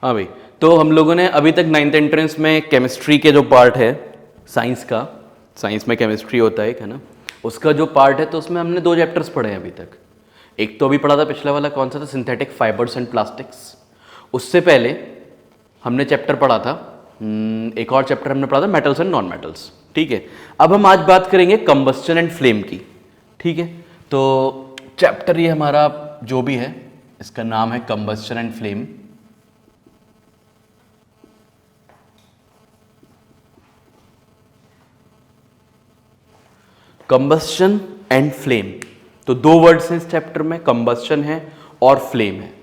हाँ भाई, तो हम लोगों ने अभी तक 9th एंट्रेंस में केमिस्ट्री के जो पार्ट है साइंस का, साइंस में केमिस्ट्री होता है ना, उसका जो पार्ट है तो उसमें हमने 2 चैप्टर्स पढ़े हैं अभी तक। एक तो अभी पढ़ा था पिछला वाला, कौन सा था, सिंथेटिक फाइबर्स एंड प्लास्टिक्स। उससे पहले हमने चैप्टर पढ़ा था, एक और चैप्टर हमने पढ़ा था मेटल्स एंड नॉन मेटल्स। ठीक है, अब हम आज बात करेंगे कंबस्टन एंड फ्लेम की। ठीक है, तो चैप्टर ये हमारा जो भी है इसका नाम है combustion and flame. Combustion and flame, तो 2 वर्ड्स हैं इस चैप्टर में, कंबस्टन है और फ्लेम है।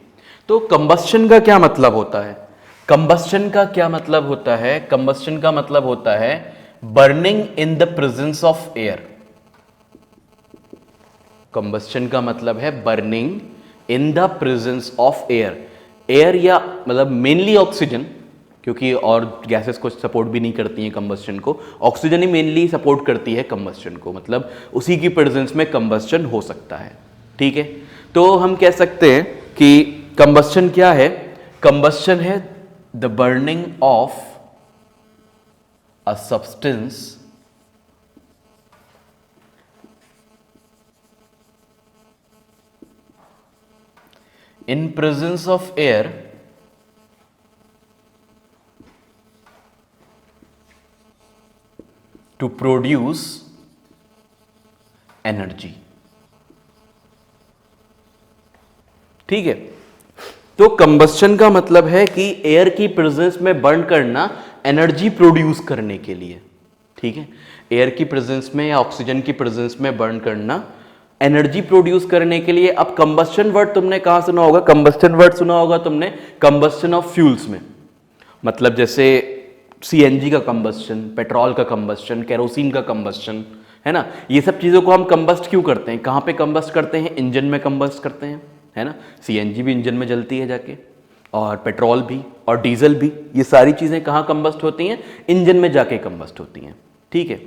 तो कंबस्टन का क्या मतलब होता है? कंबस्टन का क्या मतलब होता है? कंबस्टन का मतलब होता है burning in the presence of air. Combustion का मतलब है burning in the presence of air. Air या मतलब मेनली ऑक्सीजन, क्योंकि और गैसेस को सपोर्ट भी नहीं करती हैं कंबस्टन को, ऑक्सीजन ही मेनली सपोर्ट करती है कंबस्टन को, मतलब उसी की प्रेजेंस में कंबस्टन हो सकता है। ठीक है, तो हम कह सकते हैं कि कंबस्टन क्या है? कंबस्टन है the burning of a substance in presence of air to produce energy। ठीक है, तो कंबस्टन का मतलब है कि एयर की प्रेजेंस में बर्न करना एनर्जी प्रोड्यूस करने के लिए। ठीक है, एयर की प्रेजेंस में या ऑक्सीजन की प्रेजेंस में बर्न करना एनर्जी प्रोड्यूस करने के लिए। अब कंबस्टन वर्ड तुमने कहां सुना होगा? कंबस्टन वर्ड सुना होगा तुमने कंबस्टन ऑफ फ्यूल्स में, मतलब जैसे सीएनजी का कंबस्टन, पेट्रोल का कंबस्टन, केरोसिन का कंबस्टन, है ना। ये सब चीज़ों को हम कंबस्ट क्यों करते हैं? कहाँ पे कंबस्ट करते हैं? इंजन में कंबस्ट करते हैं, है ना। सीएनजी भी इंजन में जलती है जाके, और पेट्रोल भी और डीजल भी, ये सारी चीज़ें कहाँ कंबस्ट होती हैं? इंजन में जाके कंबस्ट होती हैं। ठीक है,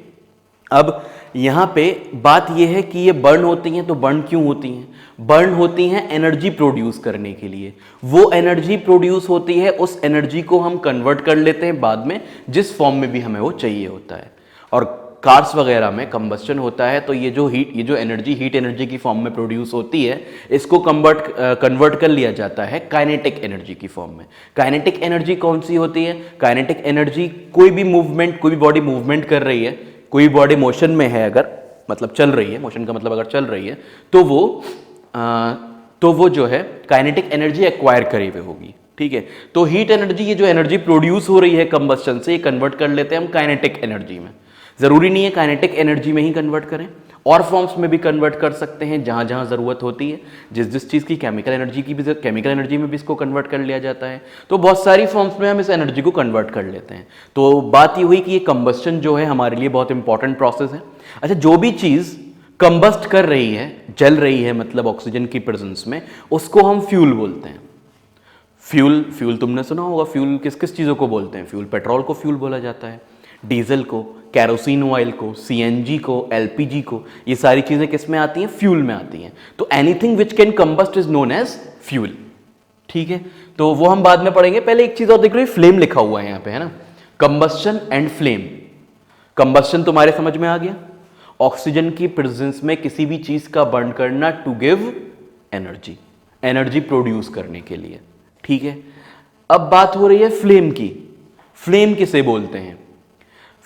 अब यहाँ पे बात यह है कि ये बर्न होती हैं, तो बर्न क्यों होती हैं? बर्न होती हैं एनर्जी प्रोड्यूस करने के लिए। वो एनर्जी प्रोड्यूस होती है, उस एनर्जी को हम कन्वर्ट कर लेते हैं बाद में जिस फॉर्म में भी हमें वो चाहिए होता है। और कार्स वगैरह में कंबस्टन होता है, तो ये जो एनर्जी हीट एनर्जी की फॉर्म में प्रोड्यूस होती है, इसको कन्वर्ट कर लिया जाता है काइनेटिक एनर्जी की फॉर्म में। काइनेटिक एनर्जी कौन सी होती है? काइनेटिक एनर्जी कोई भी मूवमेंट, कोई भी बॉडी मूवमेंट कर रही है, कोई बॉडी मोशन में है, अगर मतलब चल रही है, मोशन का मतलब अगर चल रही है, तो वो जो है काइनेटिक एनर्जी एक्वायर करे हुए होगी। ठीक है, तो हीट एनर्जी, ये जो एनर्जी प्रोड्यूस हो रही है कंबस्टन से, ये कन्वर्ट कर लेते हैं हम काइनेटिक एनर्जी में। जरूरी नहीं है काइनेटिक एनर्जी में ही कन्वर्ट करें, और फॉर्म्स में भी कन्वर्ट कर सकते हैं जहां जहां जरूरत होती है। जिस चीज की केमिकल एनर्जी की भी, केमिकल एनर्जी में भी इसको कन्वर्ट कर लिया जाता है। तो बहुत सारी फॉर्म्स में हम इस एनर्जी को कन्वर्ट कर लेते हैं। तो बात ये हुई कि ये कंबस्टन जो है हमारे लिए बहुत इंपॉर्टेंट प्रोसेस है। अच्छा, जो भी चीज कंबस्ट कर रही है, जल रही है, मतलब ऑक्सीजन की प्रेजेंस में, उसको हम फ्यूल बोलते हैं। फ्यूल तुमने सुना होगा, फ्यूल किस किस चीजों को बोलते हैं? फ्यूल, पेट्रोल को फ्यूल बोला जाता है, डीजल को, कैरोसिन ऑयल को, सीएनजी को, एलपीजी को, ये सारी चीजें किस में आती हैं? फ्यूल में आती हैं। तो anything which can combust is known as fuel. ठीक है, तो वो हम बाद में पढ़ेंगे। पहले एक चीज और देख लो, फ्लेम लिखा हुआ है यहाँ पे, है ना, कंबस्टन एंड फ्लेम। कंबस्टन तुम्हारे समझ में आ गया, ऑक्सीजन की प्रेजेंस में किसी भी चीज का बर्न करना to give energy, energy produce करने के लिए। ठीक है, अब बात हो रही है फ्लेम की। फ्लेम किसे बोलते हैं?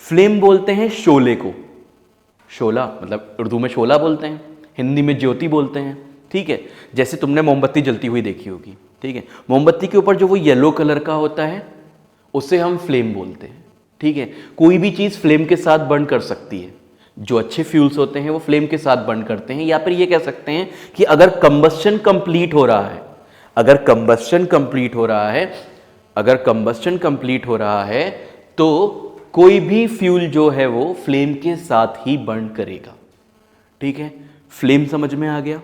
फ्लेम बोलते हैं शोले को। शोला मतलब उर्दू में शोला बोलते हैं, हिंदी में ज्योति बोलते हैं। ठीक है, जैसे तुमने मोमबत्ती जलती हुई देखी होगी। ठीक है, मोमबत्ती के ऊपर जो वो येलो कलर का होता है उसे हम फ्लेम बोलते हैं। ठीक है, कोई भी चीज फ्लेम के साथ बर्न कर सकती है। जो अच्छे फ्यूल्स होते हैं वो फ्लेम के साथ बर्न करते हैं। या फिर ये कह सकते हैं कि अगर कंबस्टन कंप्लीट हो रहा है, अगर कंबस्टन कंप्लीट हो रहा है, अगर कंबस्टन कंप्लीट हो रहा है, तो कोई भी फ्यूल जो है वो फ्लेम के साथ ही बर्न करेगा। ठीक है, फ्लेम समझ में आ गया?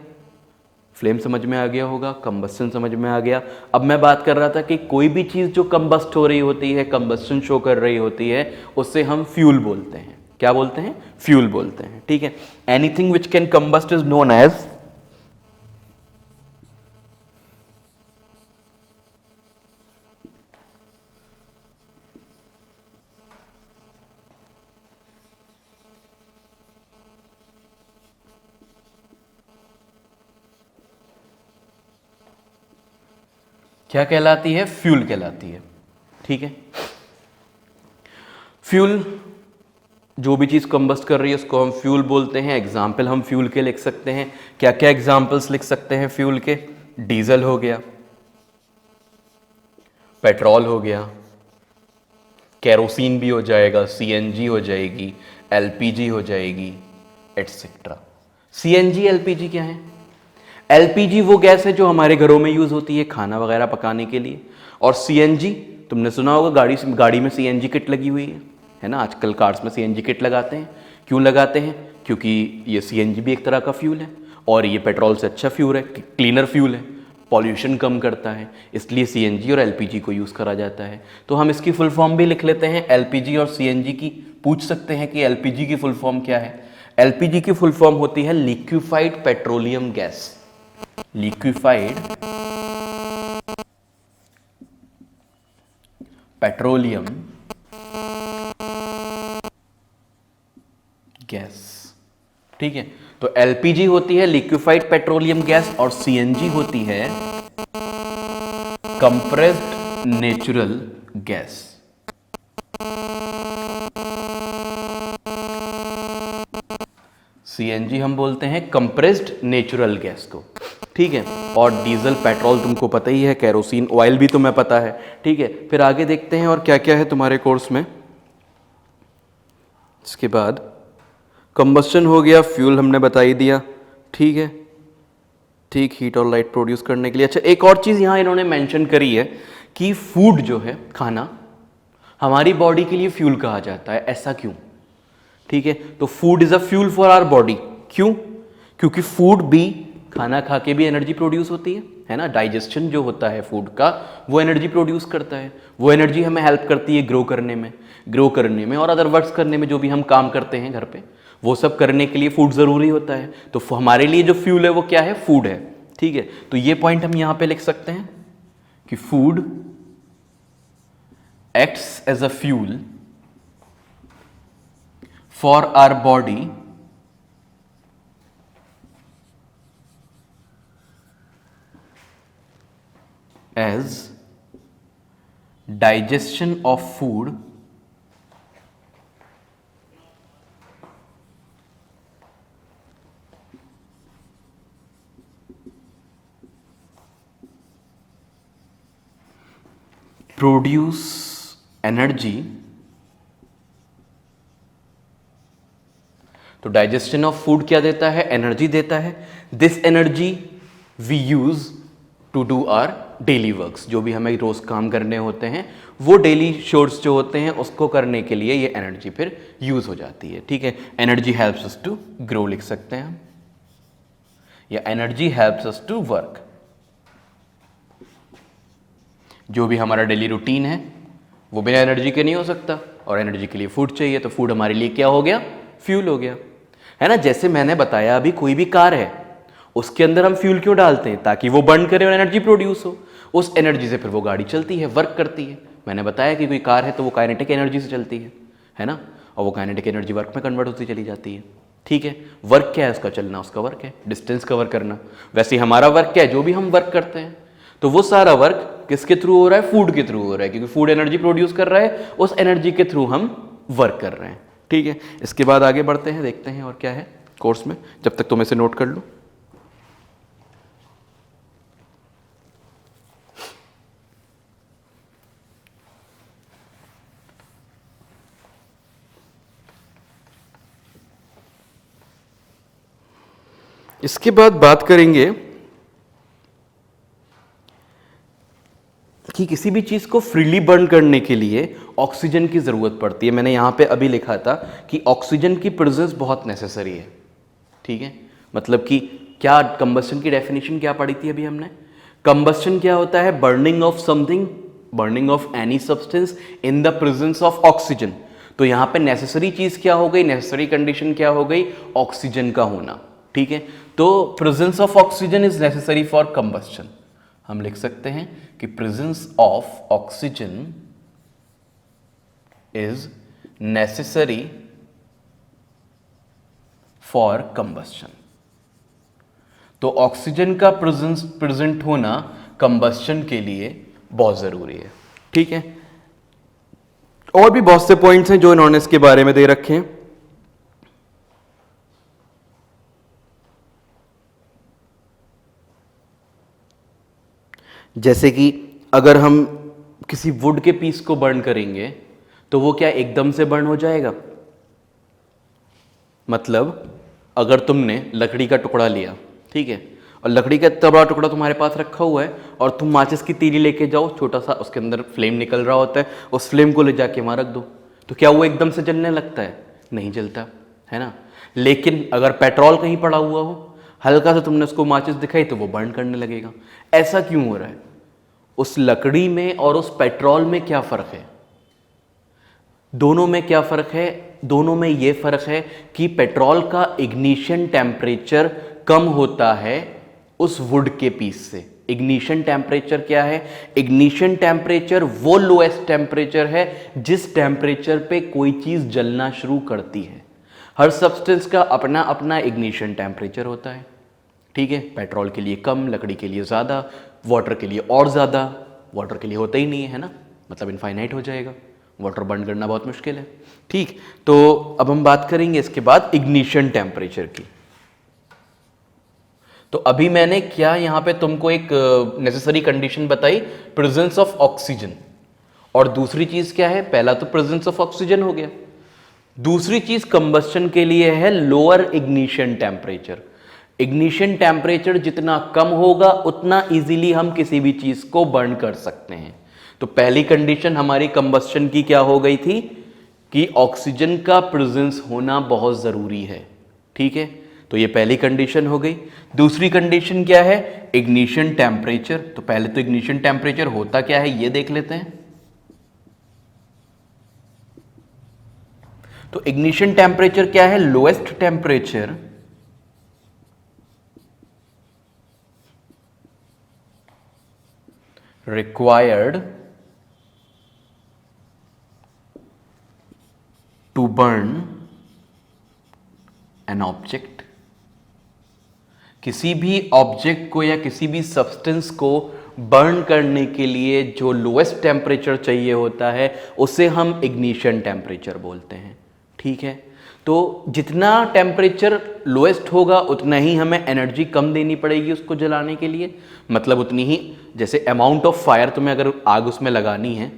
फ्लेम समझ में आ गया होगा, कंबस्टन समझ में आ गया। अब मैं बात कर रहा था कि कोई भी चीज जो कंबस्ट हो रही होती है, कंबस्टन शो कर रही होती है, उससे हम फ्यूल बोलते हैं। क्या बोलते हैं? फ्यूल बोलते हैं। ठीक है, anything which can combust is known as क्या कहलाती है? फ्यूल कहलाती है। ठीक है, फ्यूल, जो भी चीज कंबस्ट कर रही है उसको हम फ्यूल बोलते हैं। एग्जाम्पल हम फ्यूल के लिख सकते हैं। क्या क्या एग्जाम्पल्स लिख सकते हैं फ्यूल के? डीजल हो गया, पेट्रोल हो गया, केरोसिन भी हो जाएगा, सीएनजी हो जाएगी, एलपीजी हो जाएगी, एटसेट्रा। सीएनजी, एलपीजी क्या है? एलपीजी वो गैस है जो हमारे घरों में यूज होती है खाना वगैरह पकाने के लिए, और सीएनजी तुमने सुना होगा, गाड़ी में सीएनजी किट लगी हुई है ना। आजकल कार्स में सीएनजी किट लगाते हैं। क्यों लगाते हैं? क्योंकि ये सीएनजी भी एक तरह का फ्यूल है और ये पेट्रोल से अच्छा फ्यूल है, क्लीनर फ्यूल है, पॉल्यूशन कम करता है, इसलिए सीएनजी और एलपीजी को यूज़ करा जाता है। तो हम इसकी फुल फॉर्म भी लिख लेते हैं, एलपीजी और सीएनजी की। पूछ सकते हैं कि एलपीजी की फुल फॉर्म क्या है? एलपीजी की फुल फॉर्म होती है liquefied petroleum gas. Liquefied petroleum gas. ठीक है, तो एलपीजी होती है लिक्विफाइड पेट्रोलियम गैस और सीएनजी होती है कंप्रेस्ड नेचुरल गैस। सीएनजी हम बोलते हैं कंप्रेस्ड नेचुरल गैस को। ठीक है, और डीजल, पेट्रोल तुमको पता ही है, केरोसिन, ऑयल भी तुम्हें पता है। ठीक है, फिर आगे देखते हैं और क्या क्या है तुम्हारे कोर्स में। इसके बाद कंबस्शन हो गया, फ्यूल हमने बता ही दिया। ठीक है, ठीक, हीट और लाइट प्रोड्यूस करने के लिए। अच्छा, एक और चीज़ यहाँ इन्होंने मेंशन करी है कि फूड जो है, खाना, हमारी बॉडी के लिए फ्यूल कहा जाता है। ऐसा क्यों? ठीक है, तो food is a fuel for our body. क्यों? क्योंकि फूड भी, खाना खा के भी एनर्जी प्रोड्यूस होती है ना। डाइजेशन जो होता है फूड का, वो एनर्जी प्रोड्यूस करता है। वो एनर्जी हमें हेल्प करती है ग्रो करने में और अदर वर्क्स करने में। जो भी हम काम करते हैं घर पे, वो सब करने के लिए फूड ज़रूरी होता है। तो हमारे लिए जो फ्यूल है वो क्या है? फूड है। ठीक है, तो ये पॉइंट हम यहां पे लिख सकते हैं कि food acts as a fuel for our body as digestion of food produce energy। तो डाइजेशन ऑफ फूड क्या देता है? एनर्जी देता है। This energy we use to do our daily works. जो भी हमें रोज काम करने होते हैं, वो डेली शोर्स जो होते हैं उसको करने के लिए ये एनर्जी फिर यूज हो जाती है। ठीक है, energy helps us to grow लिख सकते हैं हम, या energy helps us to work. जो भी हमारा डेली रूटीन है वो बिना एनर्जी के नहीं हो सकता, और एनर्जी के लिए फूड चाहिए। तो फूड हमारे लिए क्या हो गया? फ्यूल हो गया, है ना। जैसे मैंने बताया अभी, कोई भी कार है, उसके अंदर हम फ्यूल क्यों डालते हैं? ताकि वो बर्न करे और एनर्जी प्रोड्यूस हो। उस एनर्जी से फिर वो गाड़ी चलती है, वर्क करती है। मैंने बताया कि कोई कार है तो वो काइनेटिक एनर्जी से चलती है ना, और वो काइनेटिक एनर्जी वर्क में कन्वर्ट होती चली जाती है। ठीक है, वर्क क्या है उसका? चलना उसका वर्क है, डिस्टेंस कवर करना। वैसे हमारा वर्क क्या है? जो भी हम वर्क करते हैं, तो वो सारा वर्क किसके थ्रू हो रहा है? फूड के थ्रू हो रहा है, क्योंकि फूड एनर्जी प्रोड्यूस कर रहा है, उस एनर्जी के थ्रू हम वर्क कर रहे हैं। ठीक है, इसके बाद आगे बढ़ते हैं, देखते हैं और क्या है कोर्स में। जब तक तुम इसे नोट कर लो। इसके बाद बात करेंगे कि किसी भी चीज को फ्रीली बर्न करने के लिए ऑक्सीजन की जरूरत पड़ती है। मैंने यहां पे अभी लिखा था कि ऑक्सीजन की प्रेजेंस बहुत नेसेसरी है। ठीक है, मतलब कि क्या कंबस्शन की डेफिनेशन क्या पढ़ी थी अभी हमने? कंबस्शन क्या होता है? Burning of something, burning of any substance in the presence of oxygen. तो यहां पे नेसेसरी चीज क्या हो गई? नेसेसरी कंडीशन क्या हो गई? ऑक्सीजन का होना। ठीक है, तो presence of oxygen is necessary for combustion. हम लिख सकते हैं कि presence of oxygen is necessary for combustion. तो ऑक्सीजन का प्रेजेंट होना कंबस्शन के लिए बहुत ज़रूरी है। ठीक है, और भी बहुत से पॉइंट्स हैं जो इन्होंने इसके बारे में दे रखे हैं। जैसे कि अगर हम किसी वुड के पीस को बर्न करेंगे तो वो क्या एकदम से बर्न हो जाएगा? मतलब अगर तुमने लकड़ी का टुकड़ा लिया, ठीक है, और लकड़ी का इतना बड़ा टुकड़ा तुम्हारे पास रखा हुआ है और तुम माचिस की तीली लेके जाओ, छोटा सा उसके अंदर फ्लेम निकल रहा होता है, उस फ्लेम को ले जाके वहां रख दो, तो क्या वो एकदम से जलने लगता है? नहीं जलता, है ना। लेकिन अगर पेट्रोल कहीं पड़ा हुआ हो, हल्का सा तुमने उसको माचिस दिखाई तो वो बर्न करने लगेगा। ऐसा क्यों हो रहा है? उस लकड़ी में और उस पेट्रोल में क्या फर्क है? दोनों में क्या फर्क है? दोनों में यह फर्क है कि पेट्रोल का इग्निशन टेम्परेचर कम होता है उस वुड के पीस से। इग्निशन टेम्परेचर क्या है? इग्निशन टेम्परेचर वो लोएस्ट टेम्परेचर है जिस टेम्परेचर पे कोई चीज जलना शुरू करती है। हर सब्सटेंस का अपना अपना इग्निशन टेम्परेचर होता है, ठीक है। पेट्रोल के लिए कम, लकड़ी के लिए ज़्यादा, वाटर के लिए और ज़्यादा। वाटर के लिए होता ही नहीं है ना, मतलब इनफाइनाइट हो जाएगा, वाटर बर्न करना बहुत मुश्किल है, ठीक। तो अब हम बात करेंगे इसके बाद इग्निशन टेम्परेचर की। तो अभी मैंने क्या यहाँ पे तुमको एक नेसेसरी कंडीशन बताई, प्रेजेंस ऑफ ऑक्सीजन, और दूसरी चीज़ क्या है? पहला तो प्रेजेंस ऑफ ऑक्सीजन हो गया, दूसरी चीज़ कंबस्शन के लिए है lower ignition temperature. Ignition temperature जितना कम होगा उतना इजीली हम किसी भी चीज को बर्न कर सकते हैं। तो पहली कंडीशन हमारी कंबस्शन की क्या हो गई थी कि ऑक्सीजन का प्रेजेंस होना बहुत जरूरी है, ठीक है। तो ये पहली कंडीशन हो गई। दूसरी कंडीशन क्या है? Ignition temperature. तो पहले तो इग्निशन टेम्परेचर होता क्या है ये देख लेते हैं। तो इग्निशन टेम्परेचर क्या है? Lowest temperature required to burn an object। किसी भी ऑब्जेक्ट को या किसी भी सब्सटेंस को बर्न करने के लिए जो लोएस्ट टेम्परेचर चाहिए होता है उसे हम इग्निशन टेम्परेचर बोलते हैं, ठीक है। तो जितना टेम्परेचर लोएस्ट होगा उतना ही हमें एनर्जी कम देनी पड़ेगी उसको जलाने के लिए, मतलब उतनी ही, जैसे अमाउंट ऑफ फायर तुम्हें अगर आग उसमें लगानी है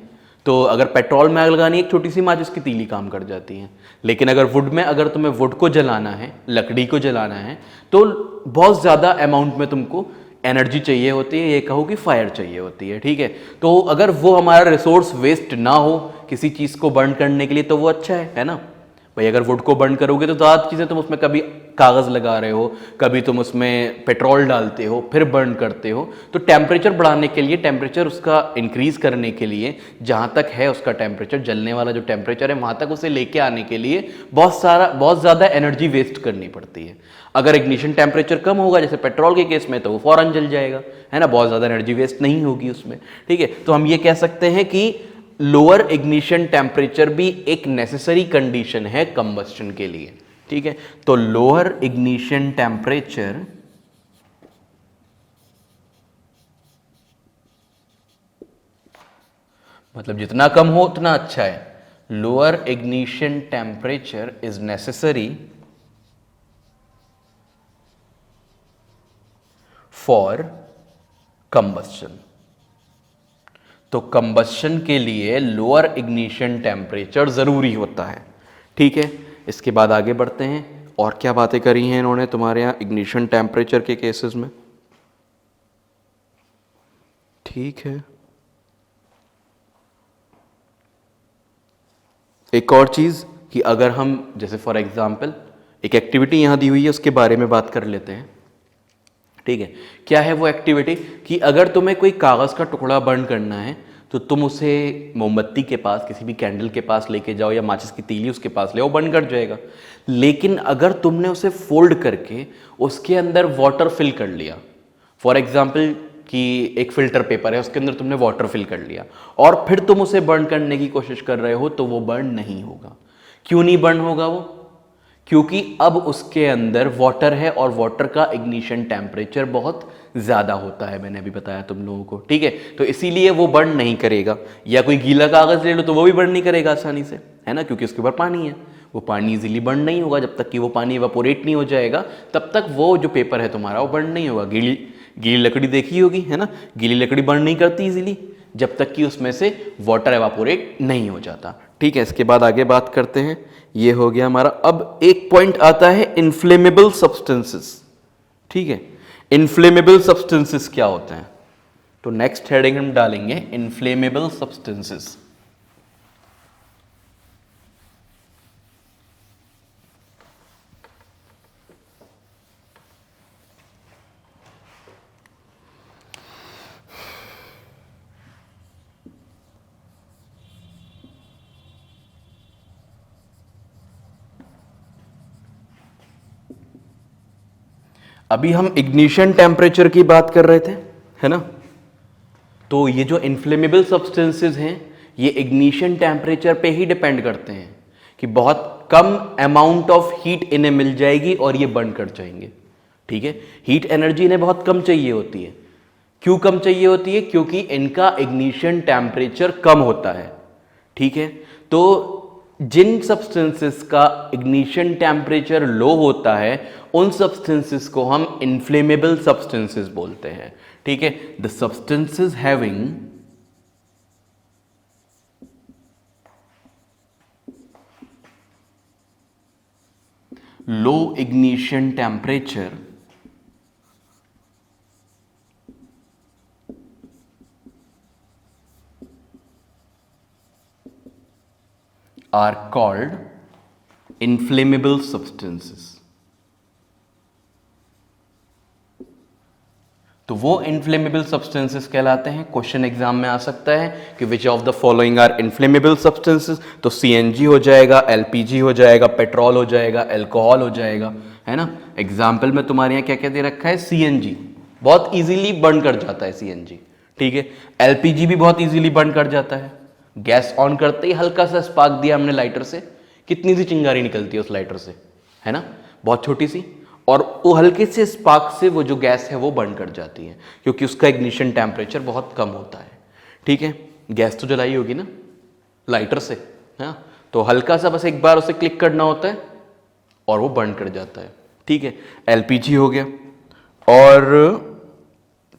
तो अगर पेट्रोल में आग लगानी है एक छोटी सी माचिस की तीली काम कर जाती है, लेकिन अगर वुड में, अगर तुम्हें वुड को जलाना है, लकड़ी को जलाना है, तो बहुत ज़्यादा अमाउंट में तुमको एनर्जी चाहिए होती है, ये कहो कि फायर चाहिए होती है, ठीक है। तो अगर वो हमारा रिसोर्स वेस्ट ना हो किसी चीज़ को बर्न करने के लिए तो वो अच्छा है ना। भाई अगर वुड को बर्न करोगे तो ज़्यादा चीज़ें तुम उसमें कभी कागज़ लगा रहे हो, कभी तुम उसमें पेट्रोल डालते हो, फिर बर्न करते हो, तो टेम्परेचर बढ़ाने के लिए, टेम्परेचर उसका इंक्रीज़ करने के लिए, जहाँ तक है उसका टेम्परेचर, जलने वाला जो टेम्परेचर है वहाँ तक उसे लेके आने के लिए बहुत ज़्यादा एनर्जी वेस्ट करनी पड़ती है। अगर इग्निशन टेम्परेचर कम होगा जैसे पेट्रोल के केस में तो वो फौरन जल जाएगा, है ना, बहुत ज़्यादा एनर्जी वेस्ट नहीं होगी उसमें, ठीक है। तो हम ये कह सकते हैं कि लोअर इग्निशन टेम्परेचर भी एक नेसेसरी कंडीशन है कंबस्शन के लिए, ठीक है। तो लोअर इग्निशन टेम्परेचर मतलब जितना कम हो उतना अच्छा है। Lower ignition temperature is necessary for combustion. तो कंबस्शन के लिए लोअर इग्निशन टेम्परेचर जरूरी होता है, ठीक है। इसके बाद आगे बढ़ते हैं, और क्या बातें करी हैं इन्होंने तुम्हारे यहाँ इग्निशन टेम्परेचर के केसेस में, ठीक है। एक और चीज़ कि अगर हम जैसे फॉर एग्जांपल एक एक्टिविटी यहाँ दी हुई है उसके बारे में बात कर लेते हैं, ठीक है। क्या है वो एक्टिविटी कि अगर तुम्हें कोई कागज़ का टुकड़ा बर्न करना है तो तुम उसे मोमबत्ती के पास, किसी भी कैंडल के पास लेके जाओ या माचिस की तीली उसके पास ले आओ, बर्न कर जाएगा। लेकिन अगर तुमने उसे फोल्ड करके उसके अंदर वाटर फिल कर लिया, फॉर एग्जाम्पल कि एक फिल्टर पेपर है उसके अंदर तुमने वाटर फिल कर लिया और फिर तुम उसे बर्न करने की कोशिश कर रहे हो तो वो बर्न नहीं होगा। क्यों नहीं बर्न होगा वो? क्योंकि अब उसके अंदर वाटर है और वाटर का इग्निशन टेम्परेचर बहुत ज़्यादा होता है, मैंने अभी बताया तुम लोगों को, ठीक है। तो इसीलिए वो बर्न नहीं करेगा। या कोई गीला कागज़ ले लो तो वो भी बर्न नहीं करेगा आसानी से, है ना, क्योंकि उसके ऊपर पानी है। वो पानी इजीली बर्न नहीं होगा, जब तक कि वो पानी इवापोरेट नहीं हो जाएगा तब तक वो जो पेपर है तुम्हारा वो बर्न नहीं होगा। गीली गीली लकड़ी देखी होगी, है ना, गीली लकड़ी बर्न नहीं करती इजीली जब तक कि उसमें से वाटर एवापोरेट नहीं हो जाता, ठीक है। इसके बाद आगे बात करते हैं, ये हो गया हमारा। अब एक पॉइंट आता है इन्फ्लेमेबल सब्सटेंसेस, ठीक है। इन्फ्लेमेबल सब्सटेंसेस क्या होते हैं, तो नेक्स्ट हेडिंग हम डालेंगे इन्फ्लेमेबल सब्सटेंसेस। अभी हम इग्निशन टेम्परेचर की बात कर रहे थे, है ना। तो ये जो इन्फ्लेमेबल सब्सटेंसेस हैं ये इग्निशन टेम्परेचर पे ही डिपेंड करते हैं कि बहुत कम अमाउंट ऑफ हीट इन्हें मिल जाएगी और ये बर्न कर जाएंगे, ठीक है। हीट एनर्जी इन्हें बहुत कम चाहिए होती है। क्यों कम चाहिए होती है, क्योंकि इनका इग्निशन टेम्परेचर कम होता है, ठीक है। तो जिन सब्सटेंसेस का इग्निशन टेम्परेचर लो होता है उन सब्सटेंसेस को हम इन्फ्लेमेबल सब्सटेंसेस बोलते हैं, ठीक है। The substances having low ignition temperature are called inflammable substances। तो वो इन्फ्लेमेबल सब्सटेंसेस कहलाते हैं। क्वेश्चन एग्जाम में आ सकता है कि which of the following are inflammable substances, तो सीएनजी हो जाएगा, एलपीजी हो जाएगा, पेट्रोल हो जाएगा, अल्कोहल हो जाएगा, है ना। एग्जाम्पल में तुम्हारे यहाँ क्या क्या दे रखा है, सीएनजी बहुत इजीली बर्न कर जाता है सीएनजी, ठीक है। एलपीजी भी बहुत इजीली बर्न कर जाता है। गैस ऑन करते ही हल्का सा स्पार्क दिया हमने लाइटर से, कितनी सी चिंगारी निकलती है उस लाइटर से, है ना, बहुत छोटी सी, और वो हल्के से स्पार्क से वो जो गैस है वो बर्न कर जाती है क्योंकि उसका इग्निशन टेम्परेचर बहुत कम होता है, ठीक है। गैस तो जलाई होगी ना लाइटर से, हाँ, तो हल्का सा बस एक बार उसे क्लिक करना होता है और वो बर्न कर जाता है, ठीक है। एलपीजी हो गया, और